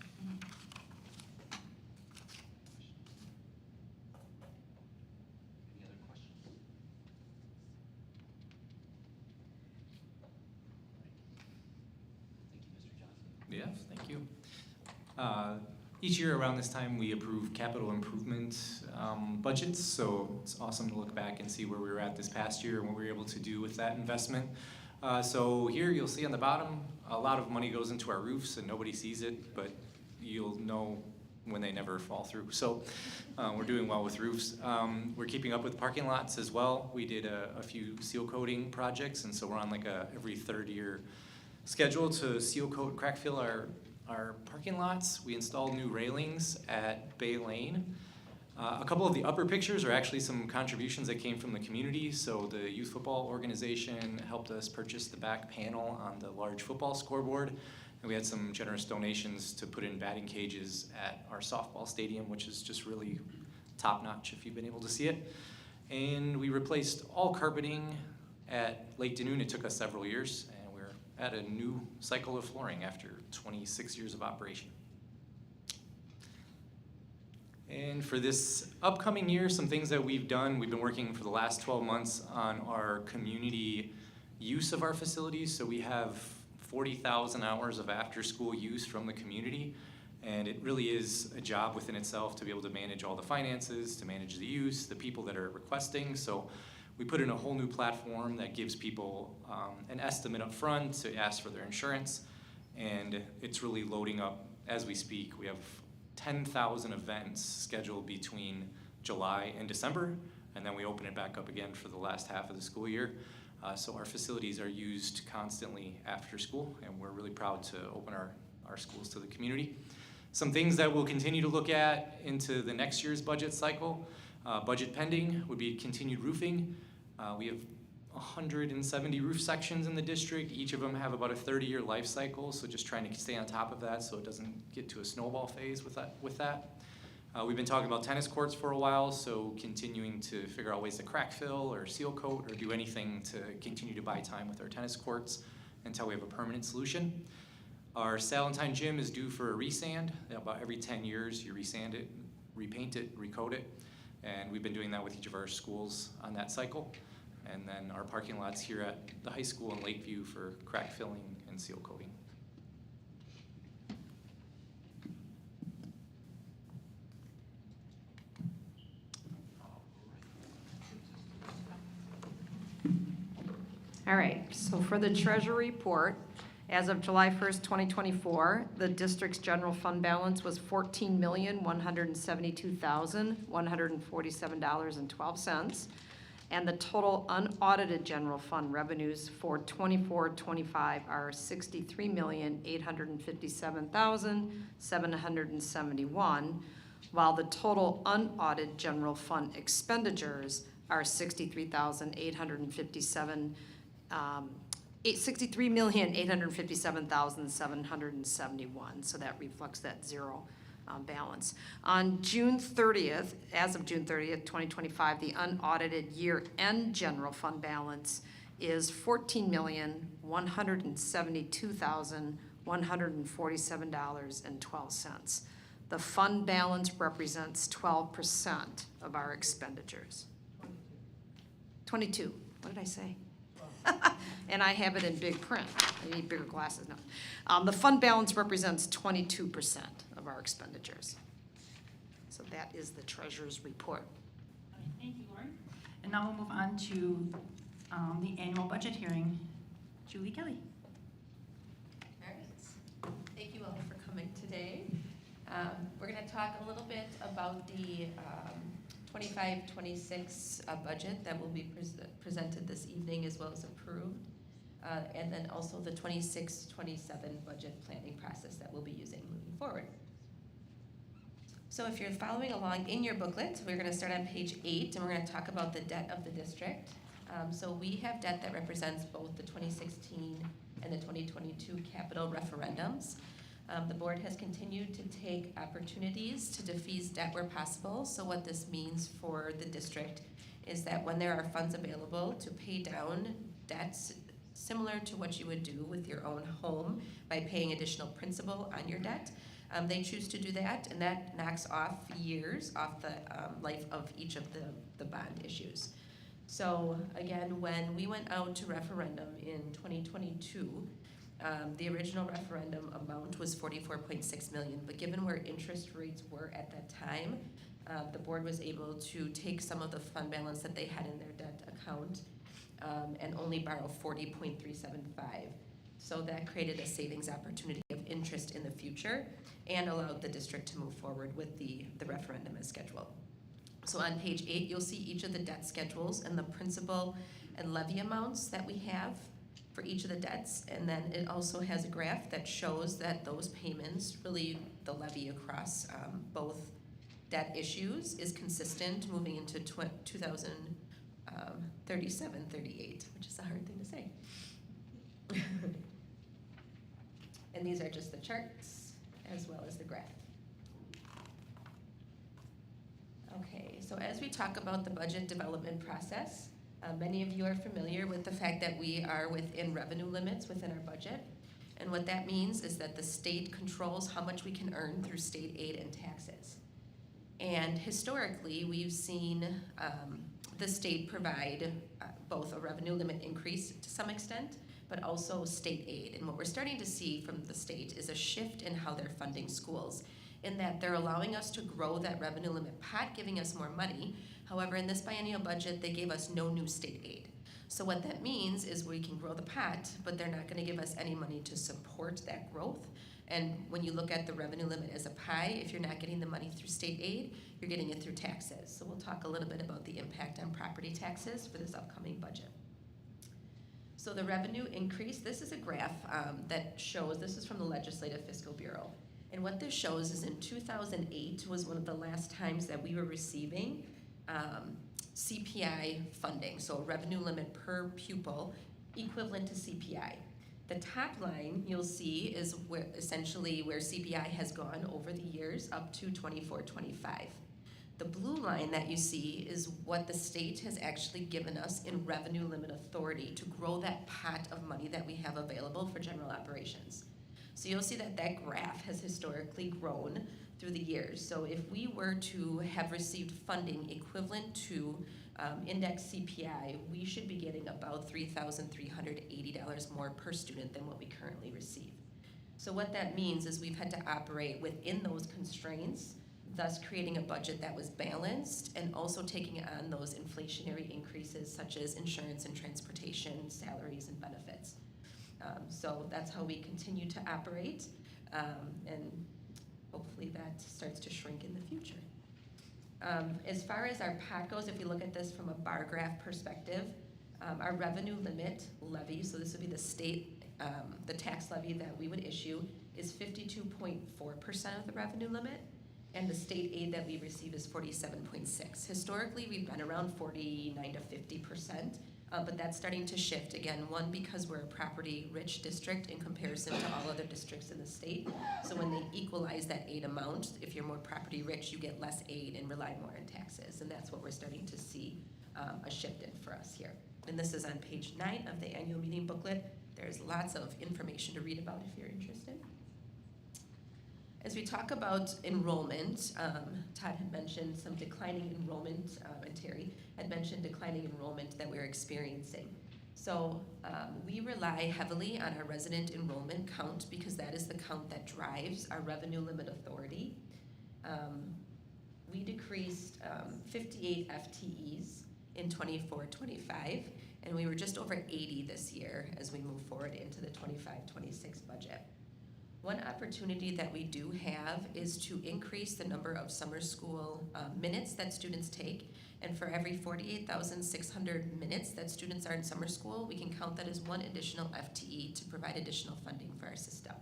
Any other questions? Thank you, Mr. Johnson. Yes, thank you. Each year around this time, we approve capital improvement budgets, so it's awesome to look back and see where we were at this past year and what we were able to do with that investment. So here you'll see on the bottom, a lot of money goes into our roofs and nobody sees it, but you'll know when they never fall through. So we're doing well with roofs. We're keeping up with parking lots as well. We did a few seal coating projects, and so we're on like a every third year schedule to seal coat, crack fill our parking lots. We installed new railings at Bay Lane. A couple of the upper pictures are actually some contributions that came from the community. So the youth football organization helped us purchase the back panel on the large football scoreboard. And we had some generous donations to put in batting cages at our softball stadium, which is just really top notch if you've been able to see it. And we replaced all carpeting at Lake Danoon. It took us several years, and we're at a new cycle of flooring after 26 years of operation. And for this upcoming year, some things that we've done, we've been working for the last 12 months on our community use of our facilities. So we have 40,000 hours of after-school use from the community. And it really is a job within itself to be able to manage all the finances, to manage the use, the people that are requesting. So we put in a whole new platform that gives people an estimate up front to ask for their insurance. And it's really loading up as we speak. We have 10,000 events scheduled between July and December, and then we open it back up again for the last half of the school year. So our facilities are used constantly after school, and we're really proud to open our schools to the community. Some things that we'll continue to look at into the next year's budget cycle, budget pending, would be continued roofing. We have 170 roof sections in the district. Each of them have about a 30-year life cycle, so just trying to stay on top of that so it doesn't get to a snowball phase with that. We've been talking about tennis courts for a while, so continuing to figure out ways to crack fill or seal coat or do anything to continue to buy time with our tennis courts until we have a permanent solution. Our Salentine gym is due for a resand. About every 10 years, you resand it, repaint it, recoat it, and we've been doing that with each of our schools on that cycle. And then our parking lots here at the high school in Lakeview for crack filling and seal coating. All right, so for the treasury report, as of July 1st, 2024, the district's general fund balance was $14,172,147.12. And the total unaudited general fund revenues for 24-25 are $63,857,771, while the total unaudited general fund expenditures are $63,857,771. So that reflects that zero balance. On June 30th, as of June 30th, 2025, the unaudited year-end general fund balance is $14,172,147.12. The fund balance represents 12% of our expenditures. 22, what did I say? And I have it in big print. I need bigger glasses now. The fund balance represents 22% of our expenditures. So that is the treasurer's report. Thank you, Lauren. And now we'll move on to the annual budget hearing. Julie Kelly. All right. Thank you all for coming today. We're going to talk a little bit about the 25-26 budget that will be presented this evening as well as approved. And then also the 26-27 budget planning process that we'll be using moving forward. So if you're following along in your booklet, we're going to start on page 8 and we're going to talk about the debt of the district. So we have debt that represents both the 2016 and the 2022 capital referendums. The board has continued to take opportunities to defease debt where possible. So what this means for the district is that when there are funds available to pay down debts similar to what you would do with your own home by paying additional principal on your debt, they choose to do that, and that knocks off years off the life of each of the bond issues. So again, when we went out to referendum in 2022, the original referendum amount was $44.6 million, but given where interest rates were at that time, the board was able to take some of the fund balance that they had in their debt account and only borrow $40.375. So that created a savings opportunity of interest in the future and allowed the district to move forward with the referendum as scheduled. So on page 8, you'll see each of the debt schedules and the principal and levy amounts that we have for each of the debts, and then it also has a graph that shows that those payments, really the levy across both debt issues, is consistent moving into 2037-38, which is a hard thing to say. And these are just the charts as well as the graph. Okay, so as we talk about the budget development process, many of you are familiar with the fact that we are within revenue limits within our budget. And what that means is that the state controls how much we can earn through state aid and taxes. And historically, we've seen the state provide both a revenue limit increase to some extent, but also state aid. And what we're starting to see from the state is a shift in how they're funding schools, in that they're allowing us to grow that revenue limit pot, giving us more money. However, in this biennial budget, they gave us no new state aid. So what that means is we can grow the pot, but they're not going to give us any money to support that growth. And when you look at the revenue limit as a pie, if you're not getting the money through state aid, you're getting it through taxes. So we'll talk a little bit about the impact on property taxes for this upcoming budget. So the revenue increase, this is a graph that shows, this is from the Legislative Fiscal Bureau. And what this shows is in 2008 was one of the last times that we were receiving CPI funding, so a revenue limit per pupil equivalent to CPI. The top line you'll see is essentially where CPI has gone over the years up to 24-25. The blue line that you see is what the state has actually given us in revenue limit authority to grow that pot of money that we have available for general operations. So you'll see that that graph has historically grown through the years. So if we were to have received funding equivalent to index CPI, we should be getting about $3,380 more per student than what we currently receive. So what that means is we've had to operate within those constraints, thus creating a budget that was balanced and also taking on those inflationary increases such as insurance and transportation, salaries and benefits. So that's how we continue to operate, and hopefully that starts to shrink in the future. As far as our pot goes, if we look at this from a bar graph perspective, our revenue limit levy, so this would be the state, the tax levy that we would issue, is 52.4% of the revenue limit, and the state aid that we receive is 47.6. Historically, we've been around 49 to 50%, but that's starting to shift again. One, because we're a property-rich district in comparison to all other districts in the state. So when they equalize that aid amount, if you're more property-rich, you get less aid and rely more on taxes, and that's what we're starting to see a shift in for us here. And this is on page 9 of the annual meeting booklet. There's lots of information to read about if you're interested. As we talk about enrollment, Todd had mentioned some declining enrollment, and Terry had mentioned declining enrollment that we're experiencing. So we rely heavily on our resident enrollment count because that is the count that drives our revenue limit authority. We decreased 58 FTEs in 24-25, and we were just over 80 this year as we move forward into the 25-26 budget. One opportunity that we do have is to increase the number of summer school minutes that students take. And for every 48,600 minutes that students are in summer school, we can count that as one additional FTE to provide additional funding for our system.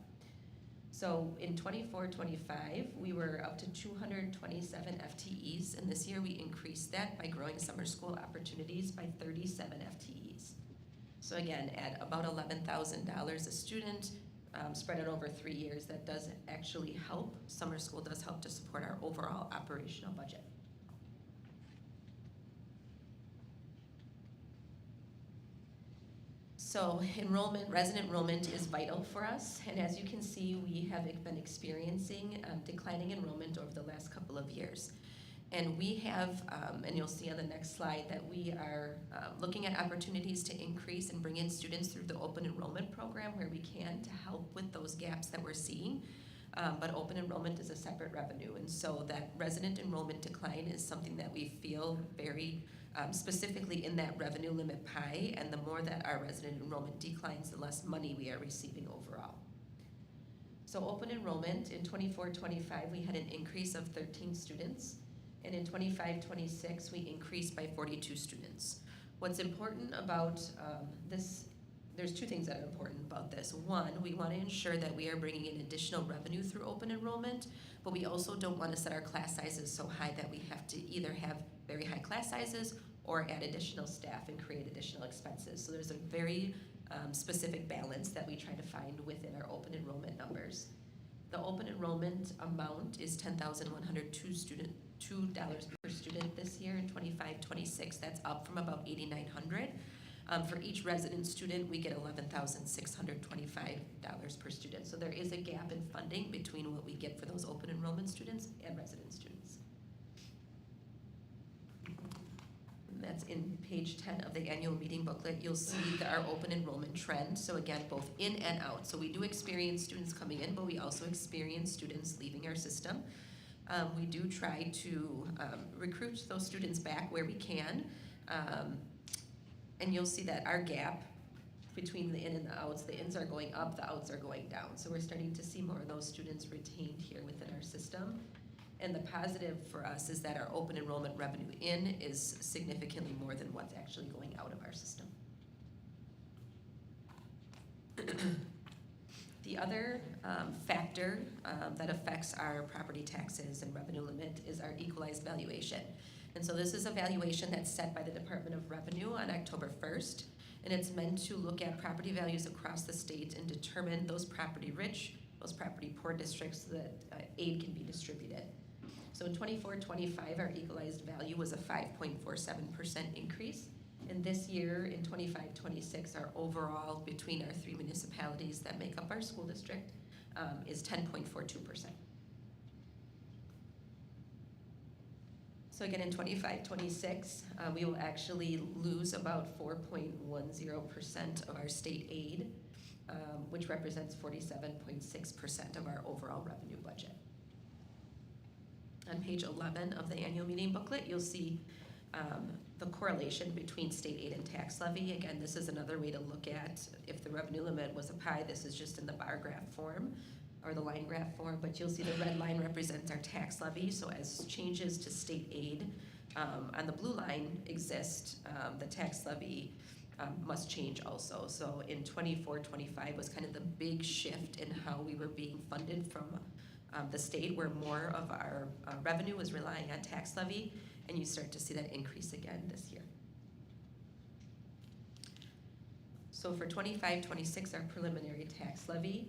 So in 24-25, we were up to 227 FTEs, and this year we increased that by growing summer school opportunities by 37 FTEs. So again, at about $11,000 a student, spread it over 3 years, that does actually help. Summer school does help to support our overall operational budget. So enrollment, resident enrollment is vital for us, and as you can see, we have been experiencing declining enrollment over the last couple of years. And we have, and you'll see on the next slide, that we are looking at opportunities to increase and bring in students through the open enrollment program where we can to help with those gaps that we're seeing. But open enrollment is a separate revenue, and so that resident enrollment decline is something that we feel very specifically in that revenue limit pie, and the more that our resident enrollment declines, the less money we are receiving overall. So open enrollment in 24-25, we had an increase of 13 students. And in 25-26, we increased by 42 students. What's important about this, there's two things that are important about this. One, we want to ensure that we are bringing in additional revenue through open enrollment, but we also don't want to set our class sizes so high that we have to either have very high class sizes or add additional staff and create additional expenses. So there's a very specific balance that we try to find within our open enrollment numbers. The open enrollment amount is $10,102 per student this year in 25-26. That's up from about $8,900. For each resident student, we get $11,625 per student. So there is a gap in funding between what we get for those open enrollment students and resident students. And that's in page 10 of the annual meeting booklet. You'll see our open enrollment trend. So again, both in and out. So we do experience students coming in, but we also experience students leaving our system. We do try to recruit those students back where we can. And you'll see that our gap between the in and the outs, the ins are going up, the outs are going down. So we're starting to see more of those students retained here within our system. And the positive for us is that our open enrollment revenue in is significantly more than what's actually going out of our system. The other factor that affects our property taxes and revenue limit is our equalized valuation. And so this is a valuation that's set by the Department of Revenue on October 1st, and it's meant to look at property values across the state and determine those property rich, those property poor districts so that aid can be distributed. So in 24-25, our equalized value was a 5.47% increase. And this year, in 25-26, our overall between our 3 municipalities that make up our school district is 10.42%. So again, in 25-26, we will actually lose about 4.10% of our state aid, which represents 47.6% of our overall revenue budget. On page 11 of the annual meeting booklet, you'll see the correlation between state aid and tax levy. Again, this is another way to look at if the revenue limit was a pie, this is just in the bar graph form. or the line graph form, but you'll see the red line represents our tax levy. So as changes to state aid on the blue line exist, the tax levy must change also. So in 24-25 was kind of the big shift in how we were being funded from the state, where more of our revenue was relying on tax levy, and you start to see that increase again this year. So for 25-26, our preliminary tax levy,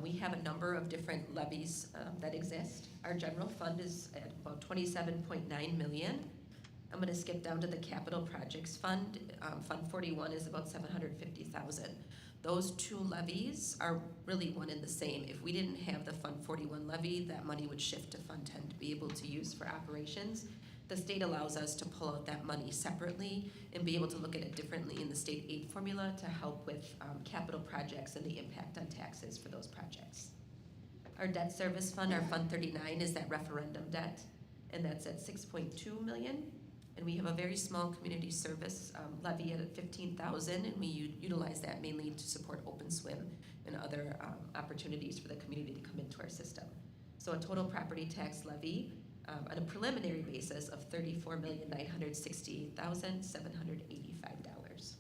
we have a number of different levies that exist. Our general fund is at about 27.9 million. I'm gonna skip down to the capital projects fund. Fund 41 is about 750,000. Those two levies are really one and the same. If we didn't have the Fund 41 levy, that money would shift to Fund 10 to be able to use for operations. The state allows us to pull out that money separately and be able to look at it differently in the state aid formula to help with capital projects and the impact on taxes for those projects. Our debt service fund, our Fund 39, is that referendum debt, and that's at 6.2 million. And we have a very small community service levy at 15,000, and we utilize that mainly to support Open Swim and other opportunities for the community to come into our system. So a total property tax levy on a preliminary basis of $34,968,785.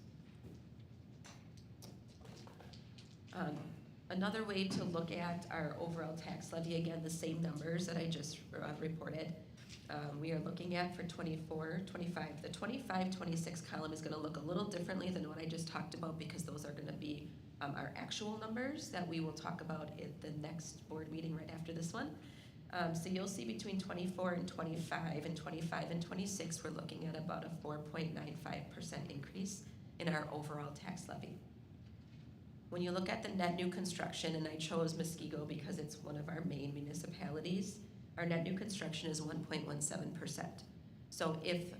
Another way to look at our overall tax levy, again, the same numbers that I just reported. We are looking at for 24-25. The 25-26 column is gonna look a little differently than what I just talked about, because those are gonna be our actual numbers that we will talk about at the next board meeting right after this one. So you'll see between 24 and 25 and 25 and 26, we're looking at about a 4.95% increase in our overall tax levy. When you look at the net new construction, and I chose Muskego because it's one of our main municipalities, our net new construction is 1.17%. So if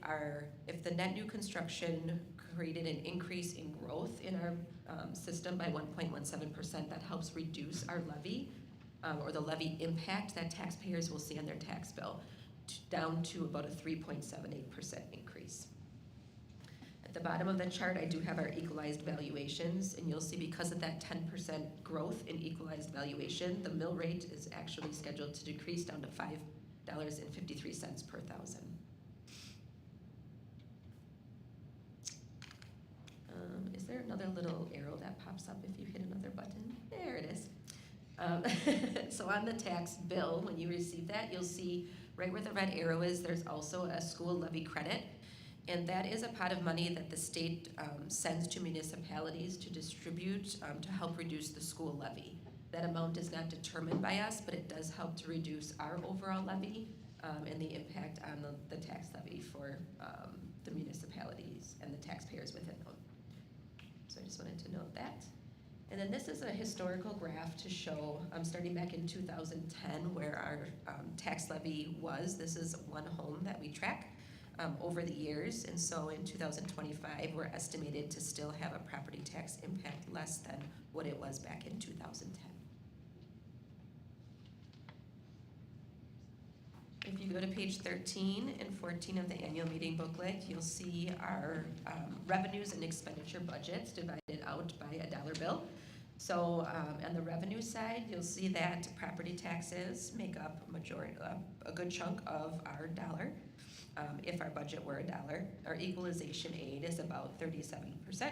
the net new construction created an increase in growth in our system by 1.17%, that helps reduce our levy, or the levy impact that taxpayers will see on their tax bill, down to about a 3.78% increase. At the bottom of the chart, I do have our equalized valuations, and you'll see because of that 10% growth in equalized valuation, the mill rate is actually scheduled to decrease down to $5.53 per thousand. Is there another little arrow that pops up if you hit another button? There it is. So on the tax bill, when you receive that, you'll see right where the red arrow is, there's also a school levy credit. And that is a pot of money that the state sends to municipalities to distribute to help reduce the school levy. That amount is not determined by us, but it does help to reduce our overall levy and the impact on the tax levy for the municipalities and the taxpayers within them. So I just wanted to note that. And then this is a historical graph to show, starting back in 2010, where our tax levy was. This is one home that we track over the years. And so in 2025, we're estimated to still have a property tax impact less than what it was back in 2010. If you go to page 13 and 14 of the annual meeting booklet, you'll see our revenues and expenditure budgets divided out by a dollar bill. So on the revenue side, you'll see that property taxes make up a good chunk of our dollar. If our budget were $1, our equalization aid is about 37%.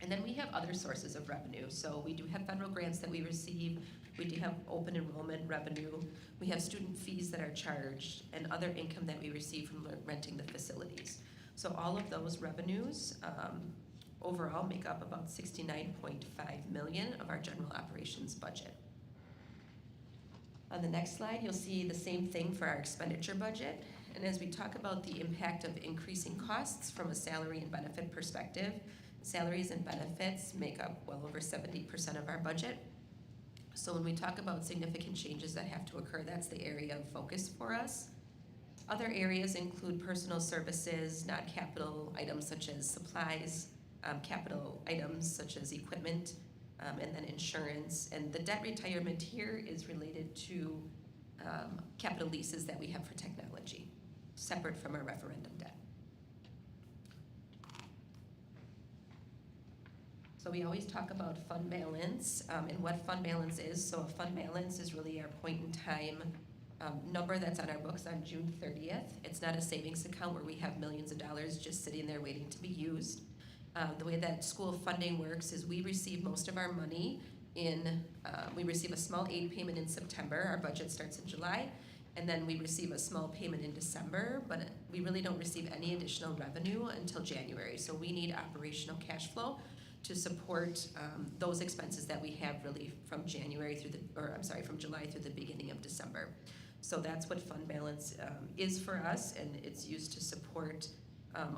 And then we have other sources of revenue. So we do have federal grants that we receive. We do have open enrollment revenue. We have student fees that are charged and other income that we receive from renting the facilities. So all of those revenues overall make up about $69.5 million of our general operations budget. On the next slide, you'll see the same thing for our expenditure budget. And as we talk about the impact of increasing costs from a salary and benefit perspective, salaries and benefits make up well over 70% of our budget. So when we talk about significant changes that have to occur, that's the area of focus for us. Other areas include personal services, non-capital items such as supplies, capital items such as equipment, and then insurance. And the debt retirement here is related to capital leases that we have for technology, separate from our referendum debt. So we always talk about fund balance and what fund balance is. So a fund balance is really our point in time number that's on our books on June 30th. It's not a savings account where we have millions of dollars just sitting there waiting to be used. The way that school funding works is we receive most of our money we receive a small aid payment in September. Our budget starts in July. And then we receive a small payment in December, but we really don't receive any additional revenue until January. So we need operational cash flow to support those expenses that we have really from from July through the beginning of December. So that's what fund balance is for us, and it's used to support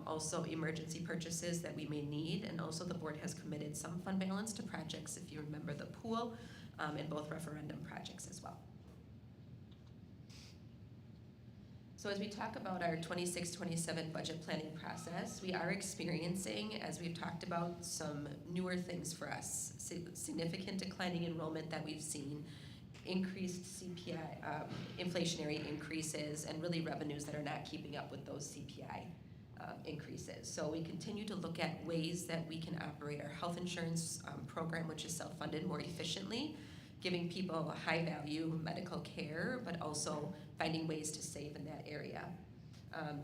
also emergency purchases that we may need. And also the board has committed some fund balance to projects, if you remember the pool, and both referendum projects as well. So as we talk about our 26-27 budget planning process, we are experiencing, as we've talked about, some newer things for us. Significant declining enrollment that we've seen, increased CPI, inflationary increases, and really revenues that are not keeping up with those CPI increases. So we continue to look at ways that we can operate our health insurance program, which is self-funded, more efficiently, giving people high-value medical care, but also finding ways to save in that area.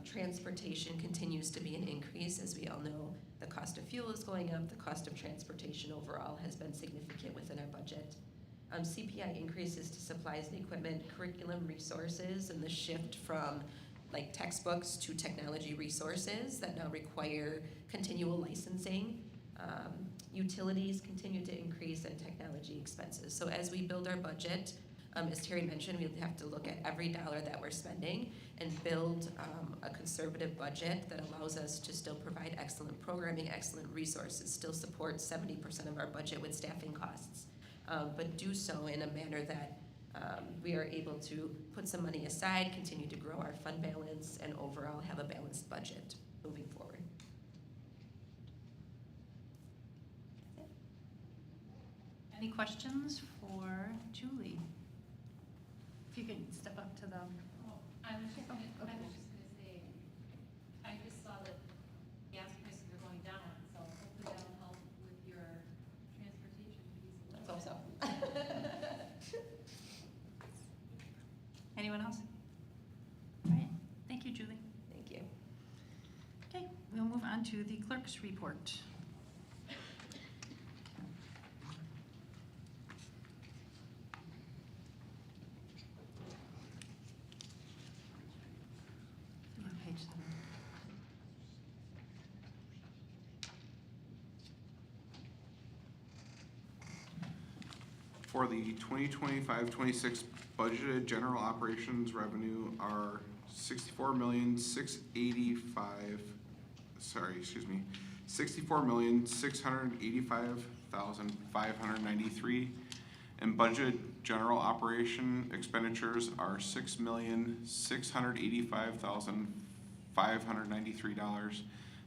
Transportation continues to be an increase. As we all know, the cost of fuel is going up. The cost of transportation overall has been significant within our budget. CPI increases to supplies and equipment, curriculum resources, and the shift from like textbooks to technology resources that now require continual licensing. Utilities continue to increase and technology expenses. So as we build our budget, as Terry mentioned, we have to look at every dollar that we're spending and build a conservative budget that allows us to still provide excellent programming, excellent resources, still support 70% of our budget with staffing costs, but do so in a manner that we are able to put some money aside, continue to grow our fund balance, and overall have a balanced budget moving forward. Any questions for Julie? If you could step up to them. I was just gonna say, I just saw that gas prices are going down, so hopefully that'll help with your transportation fees. That's also. Anyone else? All right, thank you, Julie. Thank you. Okay, we'll move on to the clerk's report. Page 7. For the 2025-26 budgeted general operations revenue are $64,685,593, and budgeted general operation expenditures are $6,685,593,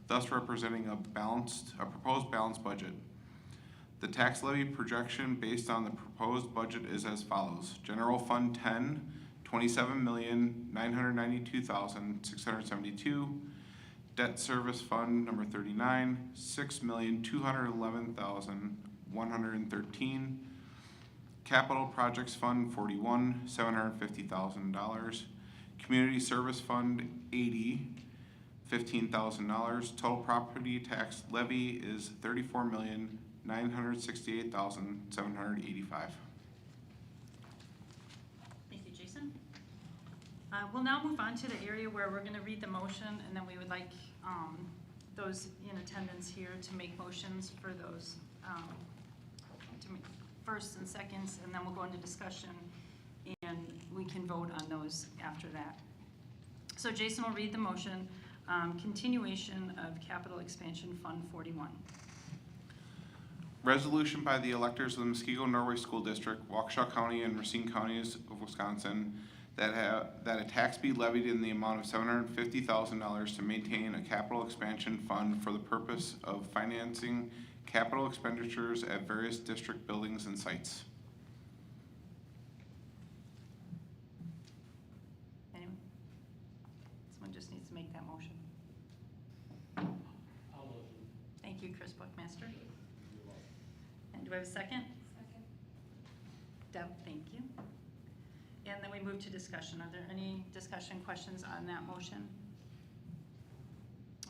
thus representing a proposed balanced budget. The tax levy projection based on the proposed budget is as follows. General Fund 10, $27,992,672. Debt Service Fund number 39, $6,211,113. Capital Projects Fund 41, $750,000. Community Service Fund 80, $15,000. Total property tax levy is $34,968,785. Thank you, Jason. We'll now move on to the area where we're going to read the motion, and then we would like those in attendance here to make motions for those to make firsts and seconds, and then we'll go into discussion, and we can vote on those after that. So Jason will read the motion, continuation of Capital Expansion Fund 41. Resolution by the electors of the Muskego-Norway School District, Waukesha County, and Racine counties of Wisconsin that a tax be levied in the amount of $750,000 to maintain a capital expansion fund for the purpose of financing capital expenditures at various district buildings and sites. Anyone? Someone just needs to make that motion. Thank you, Chris Buckmaster. Do I have a second? Second. Deb, thank you. And then we move to discussion. Are there any discussion questions on that motion?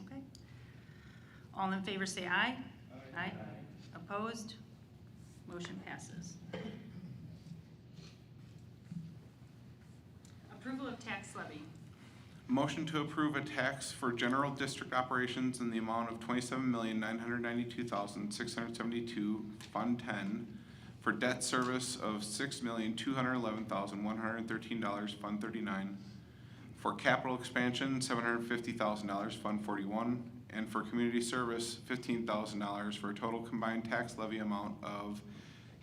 Okay. All in favor say aye. Aye. Opposed? Motion passes. Approval of tax levy. Motion to approve a tax for general district operations in the amount of $27,992,672, Fund 10, for debt service of $6,211,113, Fund 39, for capital expansion, $750,000, Fund 41, and for community service, $15,000, for a total combined tax levy amount of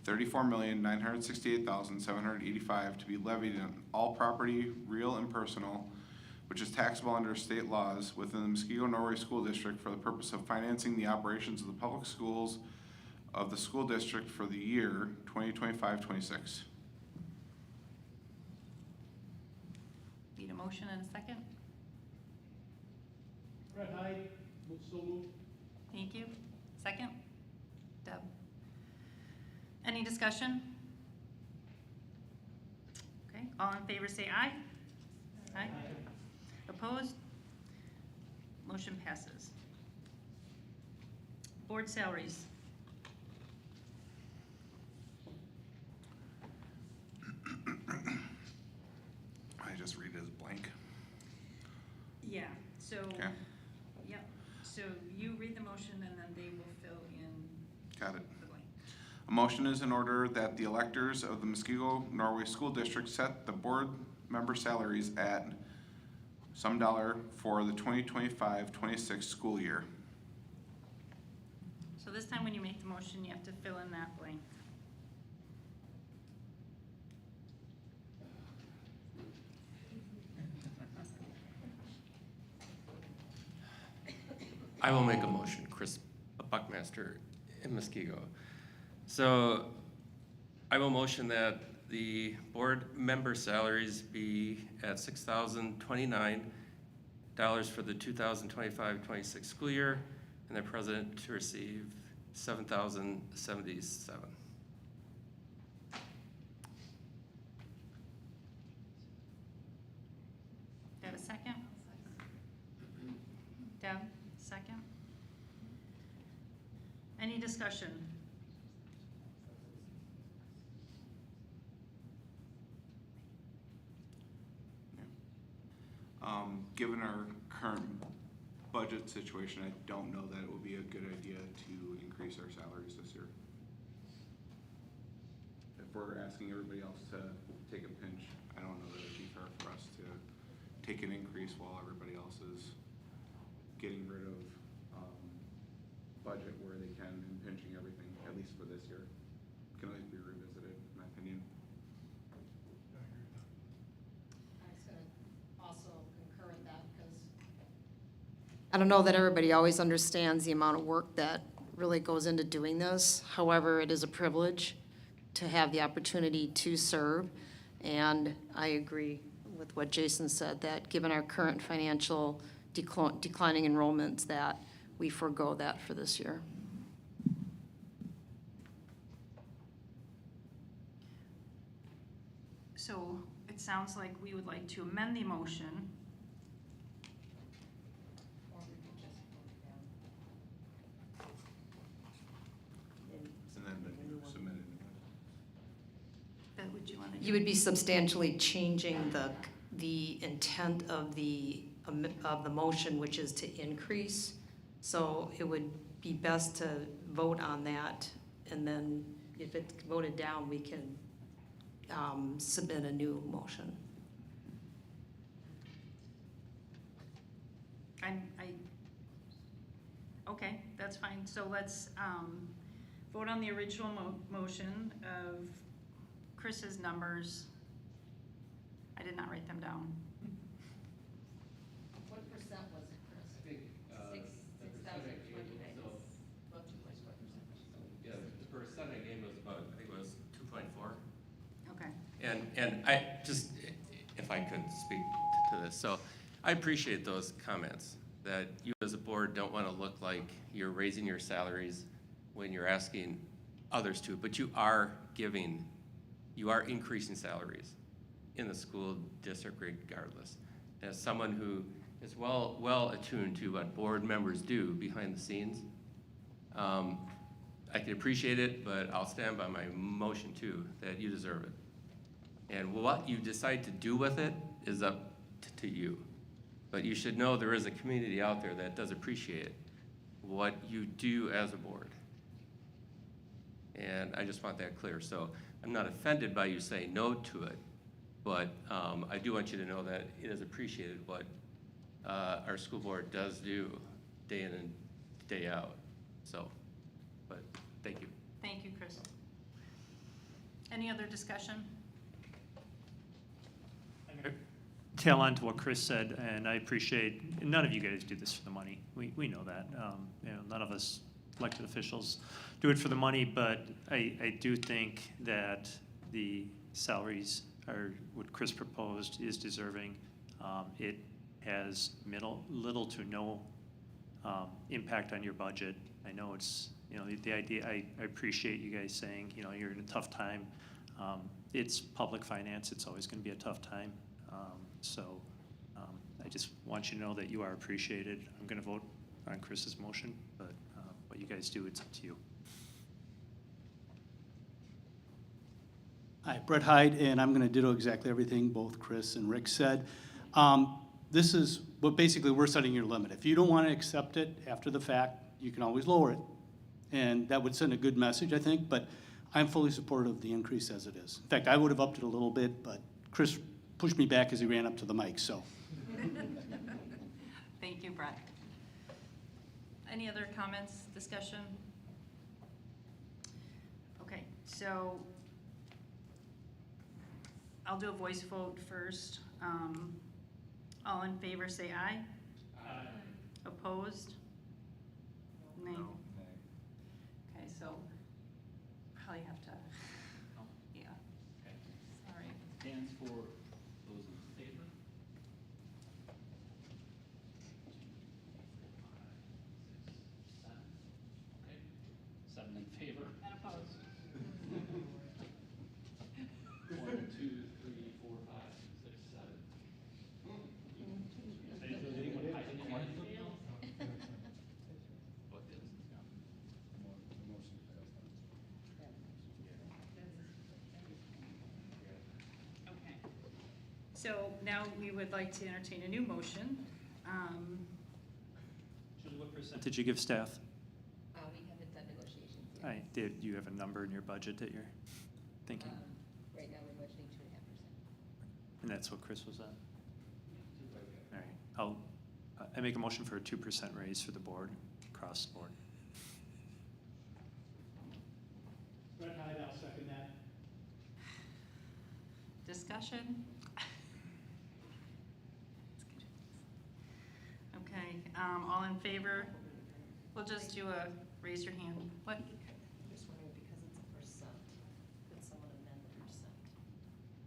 $34,968,785 to be levied on all property, real and personal, which is taxable under state laws within the Muskego Norway School District for the purpose of financing the operations of the public schools of the school district for the year 2025-26. Need a motion and a second? Fred Hyde, so moved. Thank you. Second? Deb. Any discussion? Okay, all in favor say aye. Aye. Opposed? Motion passes. Board salaries. I just read it as blank. Yeah, so, Okay, yep, so you read the motion and then they will fill in got it. the blank. A motion is in order that the electors of the Muskego Norway School District set the board member salaries at some dollar for the 2025-26 school year. So this time when you make the motion, you have to fill in that blank. I will make a motion, Chris Buckmaster in Muskego. So I will motion that the board member salaries be at $6,029 for the 2025-26 school year, and the president to receive $7,077. Do you have a second? Deb, second? Any discussion? Given our current budget situation, I don't know that it would be a good idea to increase our salaries this year. If we're asking everybody else to take a pinch, I don't know that it'd be fair for us to take an increase while everybody else is getting rid of, budget where they can and pinching everything, at least for this year. Can always be revisited, in my opinion. I agree with that. I was gonna also concur in that because I don't know that everybody always understands the amount of work that really goes into doing this. However, it is a privilege to have the opportunity to serve. And I agree with what Jason said, that given our current financial declining enrollments, that we forego that for this year. So it sounds like we would like to amend the motion. or we could just vote it down. And then submit it. That would you want to do? You would be substantially changing the intent of the motion, which is to increase. So it would be best to vote on that, and then if it's voted down, we can submit a new motion. Okay, that's fine. So let's vote on the original motion of Chris's numbers. I did not write them down. What percent was it, Chris? I think, Six thousand twenty-nine. About 2.4%. Yeah, the percent I gave was about, I think it was 2.4. Okay. And I just, if I could speak to this, so I appreciate those comments, that you as a board don't want to look like you're raising your salaries when you're asking others too, but you are increasing salaries in the school district regardless. As someone who is well attuned to what board members do behind the scenes, I can appreciate it, but I'll stand by my motion too, that you deserve it. And what you decide to do with it is up to you. But you should know there is a community out there that does appreciate what you do as a board. And I just want that clear. So I'm not offended by you saying no to it, but I do want you to know that it is appreciated what our school board does do day in and day out. So, but thank you. Thank you, Chris. Any other discussion? Tail on to what Chris said, and I appreciate, none of you guys do this for the money. We know that. None of us elected officials do it for the money, but I do think that the salaries are, what Chris proposed is deserving. It has little to no impact on your budget. I know it's, the idea, I appreciate you guys saying, you're in a tough time. It's public finance, it's always gonna be a tough time. I just want you to know that you are appreciated. I'm gonna vote on Chris's motion, but what you guys do, it's up to you. Hi, Brett Hyde, and I'm going to ditto exactly everything both Chris and Rick said. This is what basically we're setting your limit. If you don't want to accept it after the fact, you can always lower it. And that would send a good message, I think, but I'm fully supportive of the increase as it is. In fact, I would have upped it a little bit, but Chris pushed me back as he ran up to the mic, so. Thank you, Brett. Any other comments, discussion? Okay, so I'll do a voice vote first. All in favor say aye. Aye. Opposed? Nay. No. Okay, so probably have to, yeah. Okay. Sorry. Hands for those in favor. 7. Okay. 7 in favor. And opposed. 1, 2, 3, 4, 5, 6, 7. Anyone hiding in line? What is? Okay. So now we would like to entertain a new motion. What percent did you give staff? We haven't done negotiations yet. All right, did you have a number in your budget that you're thinking? Right now, we're budgeting 2.5%. And that's what Chris was on? All right, I make a motion for a 2% raise for the board, across the board. Brett Hyde, I'll second that. Discussion? Okay, all in favor? We'll just do a raise your hand. What? I'm just wondering, because it's a percent, could someone amend the percent?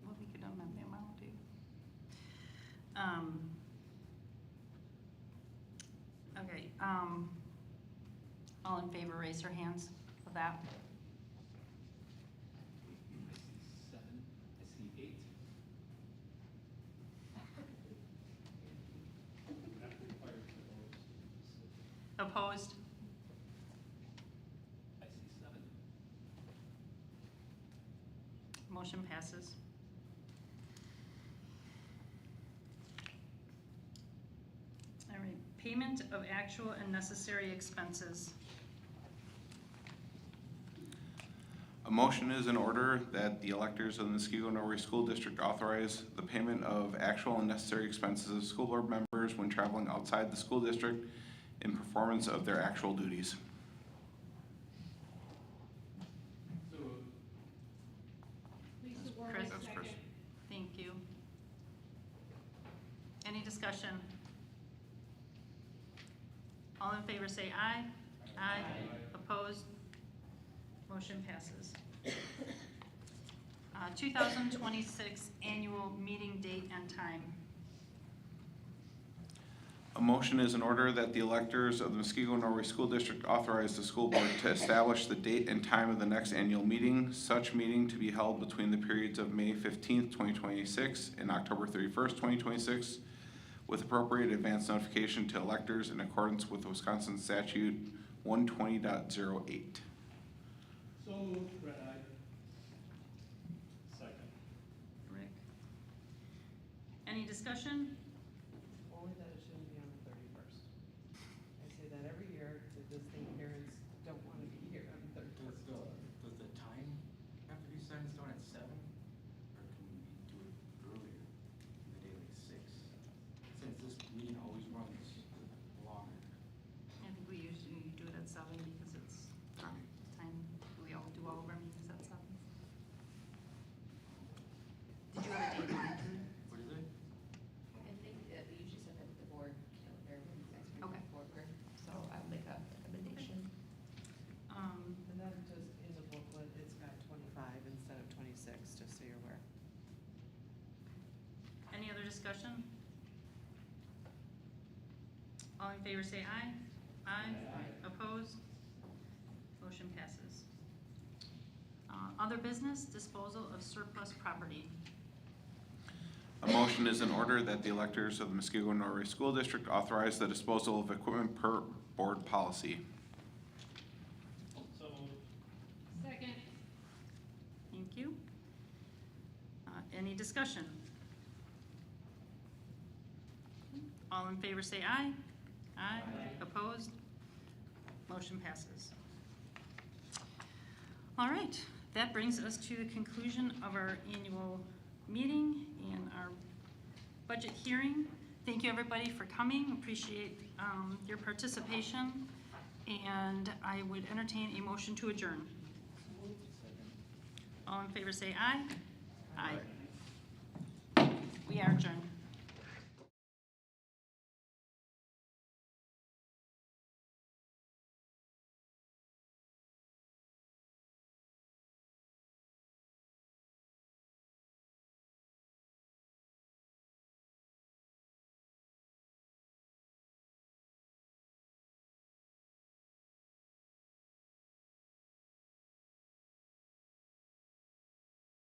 Well, we could amend the amount, too. Okay, all in favor, raise your hands for that. 7. I see 8. Opposed? I see 7. Motion passes. All right, payment of actual and necessary expenses. A motion is in order that the electors of the Muskego Norway School District authorize the payment of actual and necessary expenses of school board members when traveling outside the school district in performance of their actual duties. Lisa Ward, Chris? That's Chris. Thank you. Any discussion? All in favor say aye. Aye. Opposed? Motion passes. 2026 annual meeting date and time. A motion is in order that the electors of the Muskego Norway School District authorize the school board to establish the date and time of the next annual meeting, such meeting to be held between the periods of May 15th, 2026 and October 31st, 2026, with appropriate advance notification to electors in accordance with Wisconsin Statute 120.08. So moved, red-eyed. Second. Rick? Any discussion? Only that it shouldn't be on the 31st. I say that every year, that this thing parents don't want to be here on the 31st. Does the time have to be set in stone at 7? Or can we do it earlier, in the day like 6? Since this meeting always runs longer. I think we usually do it at 7 because it's time, we all do all of our meetings at 7. Did you have a date in mind? What is it? I think that we usually set that with the board calendar when you guys bring Okay. it forward, so I'll make a recommendation. And then just in the booklet, it's got 25 instead of 26, just so you're aware. Any other discussion? All in favor say aye. Aye. Opposed? Motion passes. Other business, disposal of surplus property. A motion is in order that the electors of the Muskego Norway School District authorize the disposal of equipment per board policy. So moved. Second. Thank you. Any discussion? All in favor say aye. Aye. Opposed? Motion passes. All right, that brings us to the conclusion of our annual meeting and our budget hearing. Thank you, everybody, for coming. Appreciate your participation. And I would entertain a motion to adjourn. All in favor say aye. Aye. We are adjourned.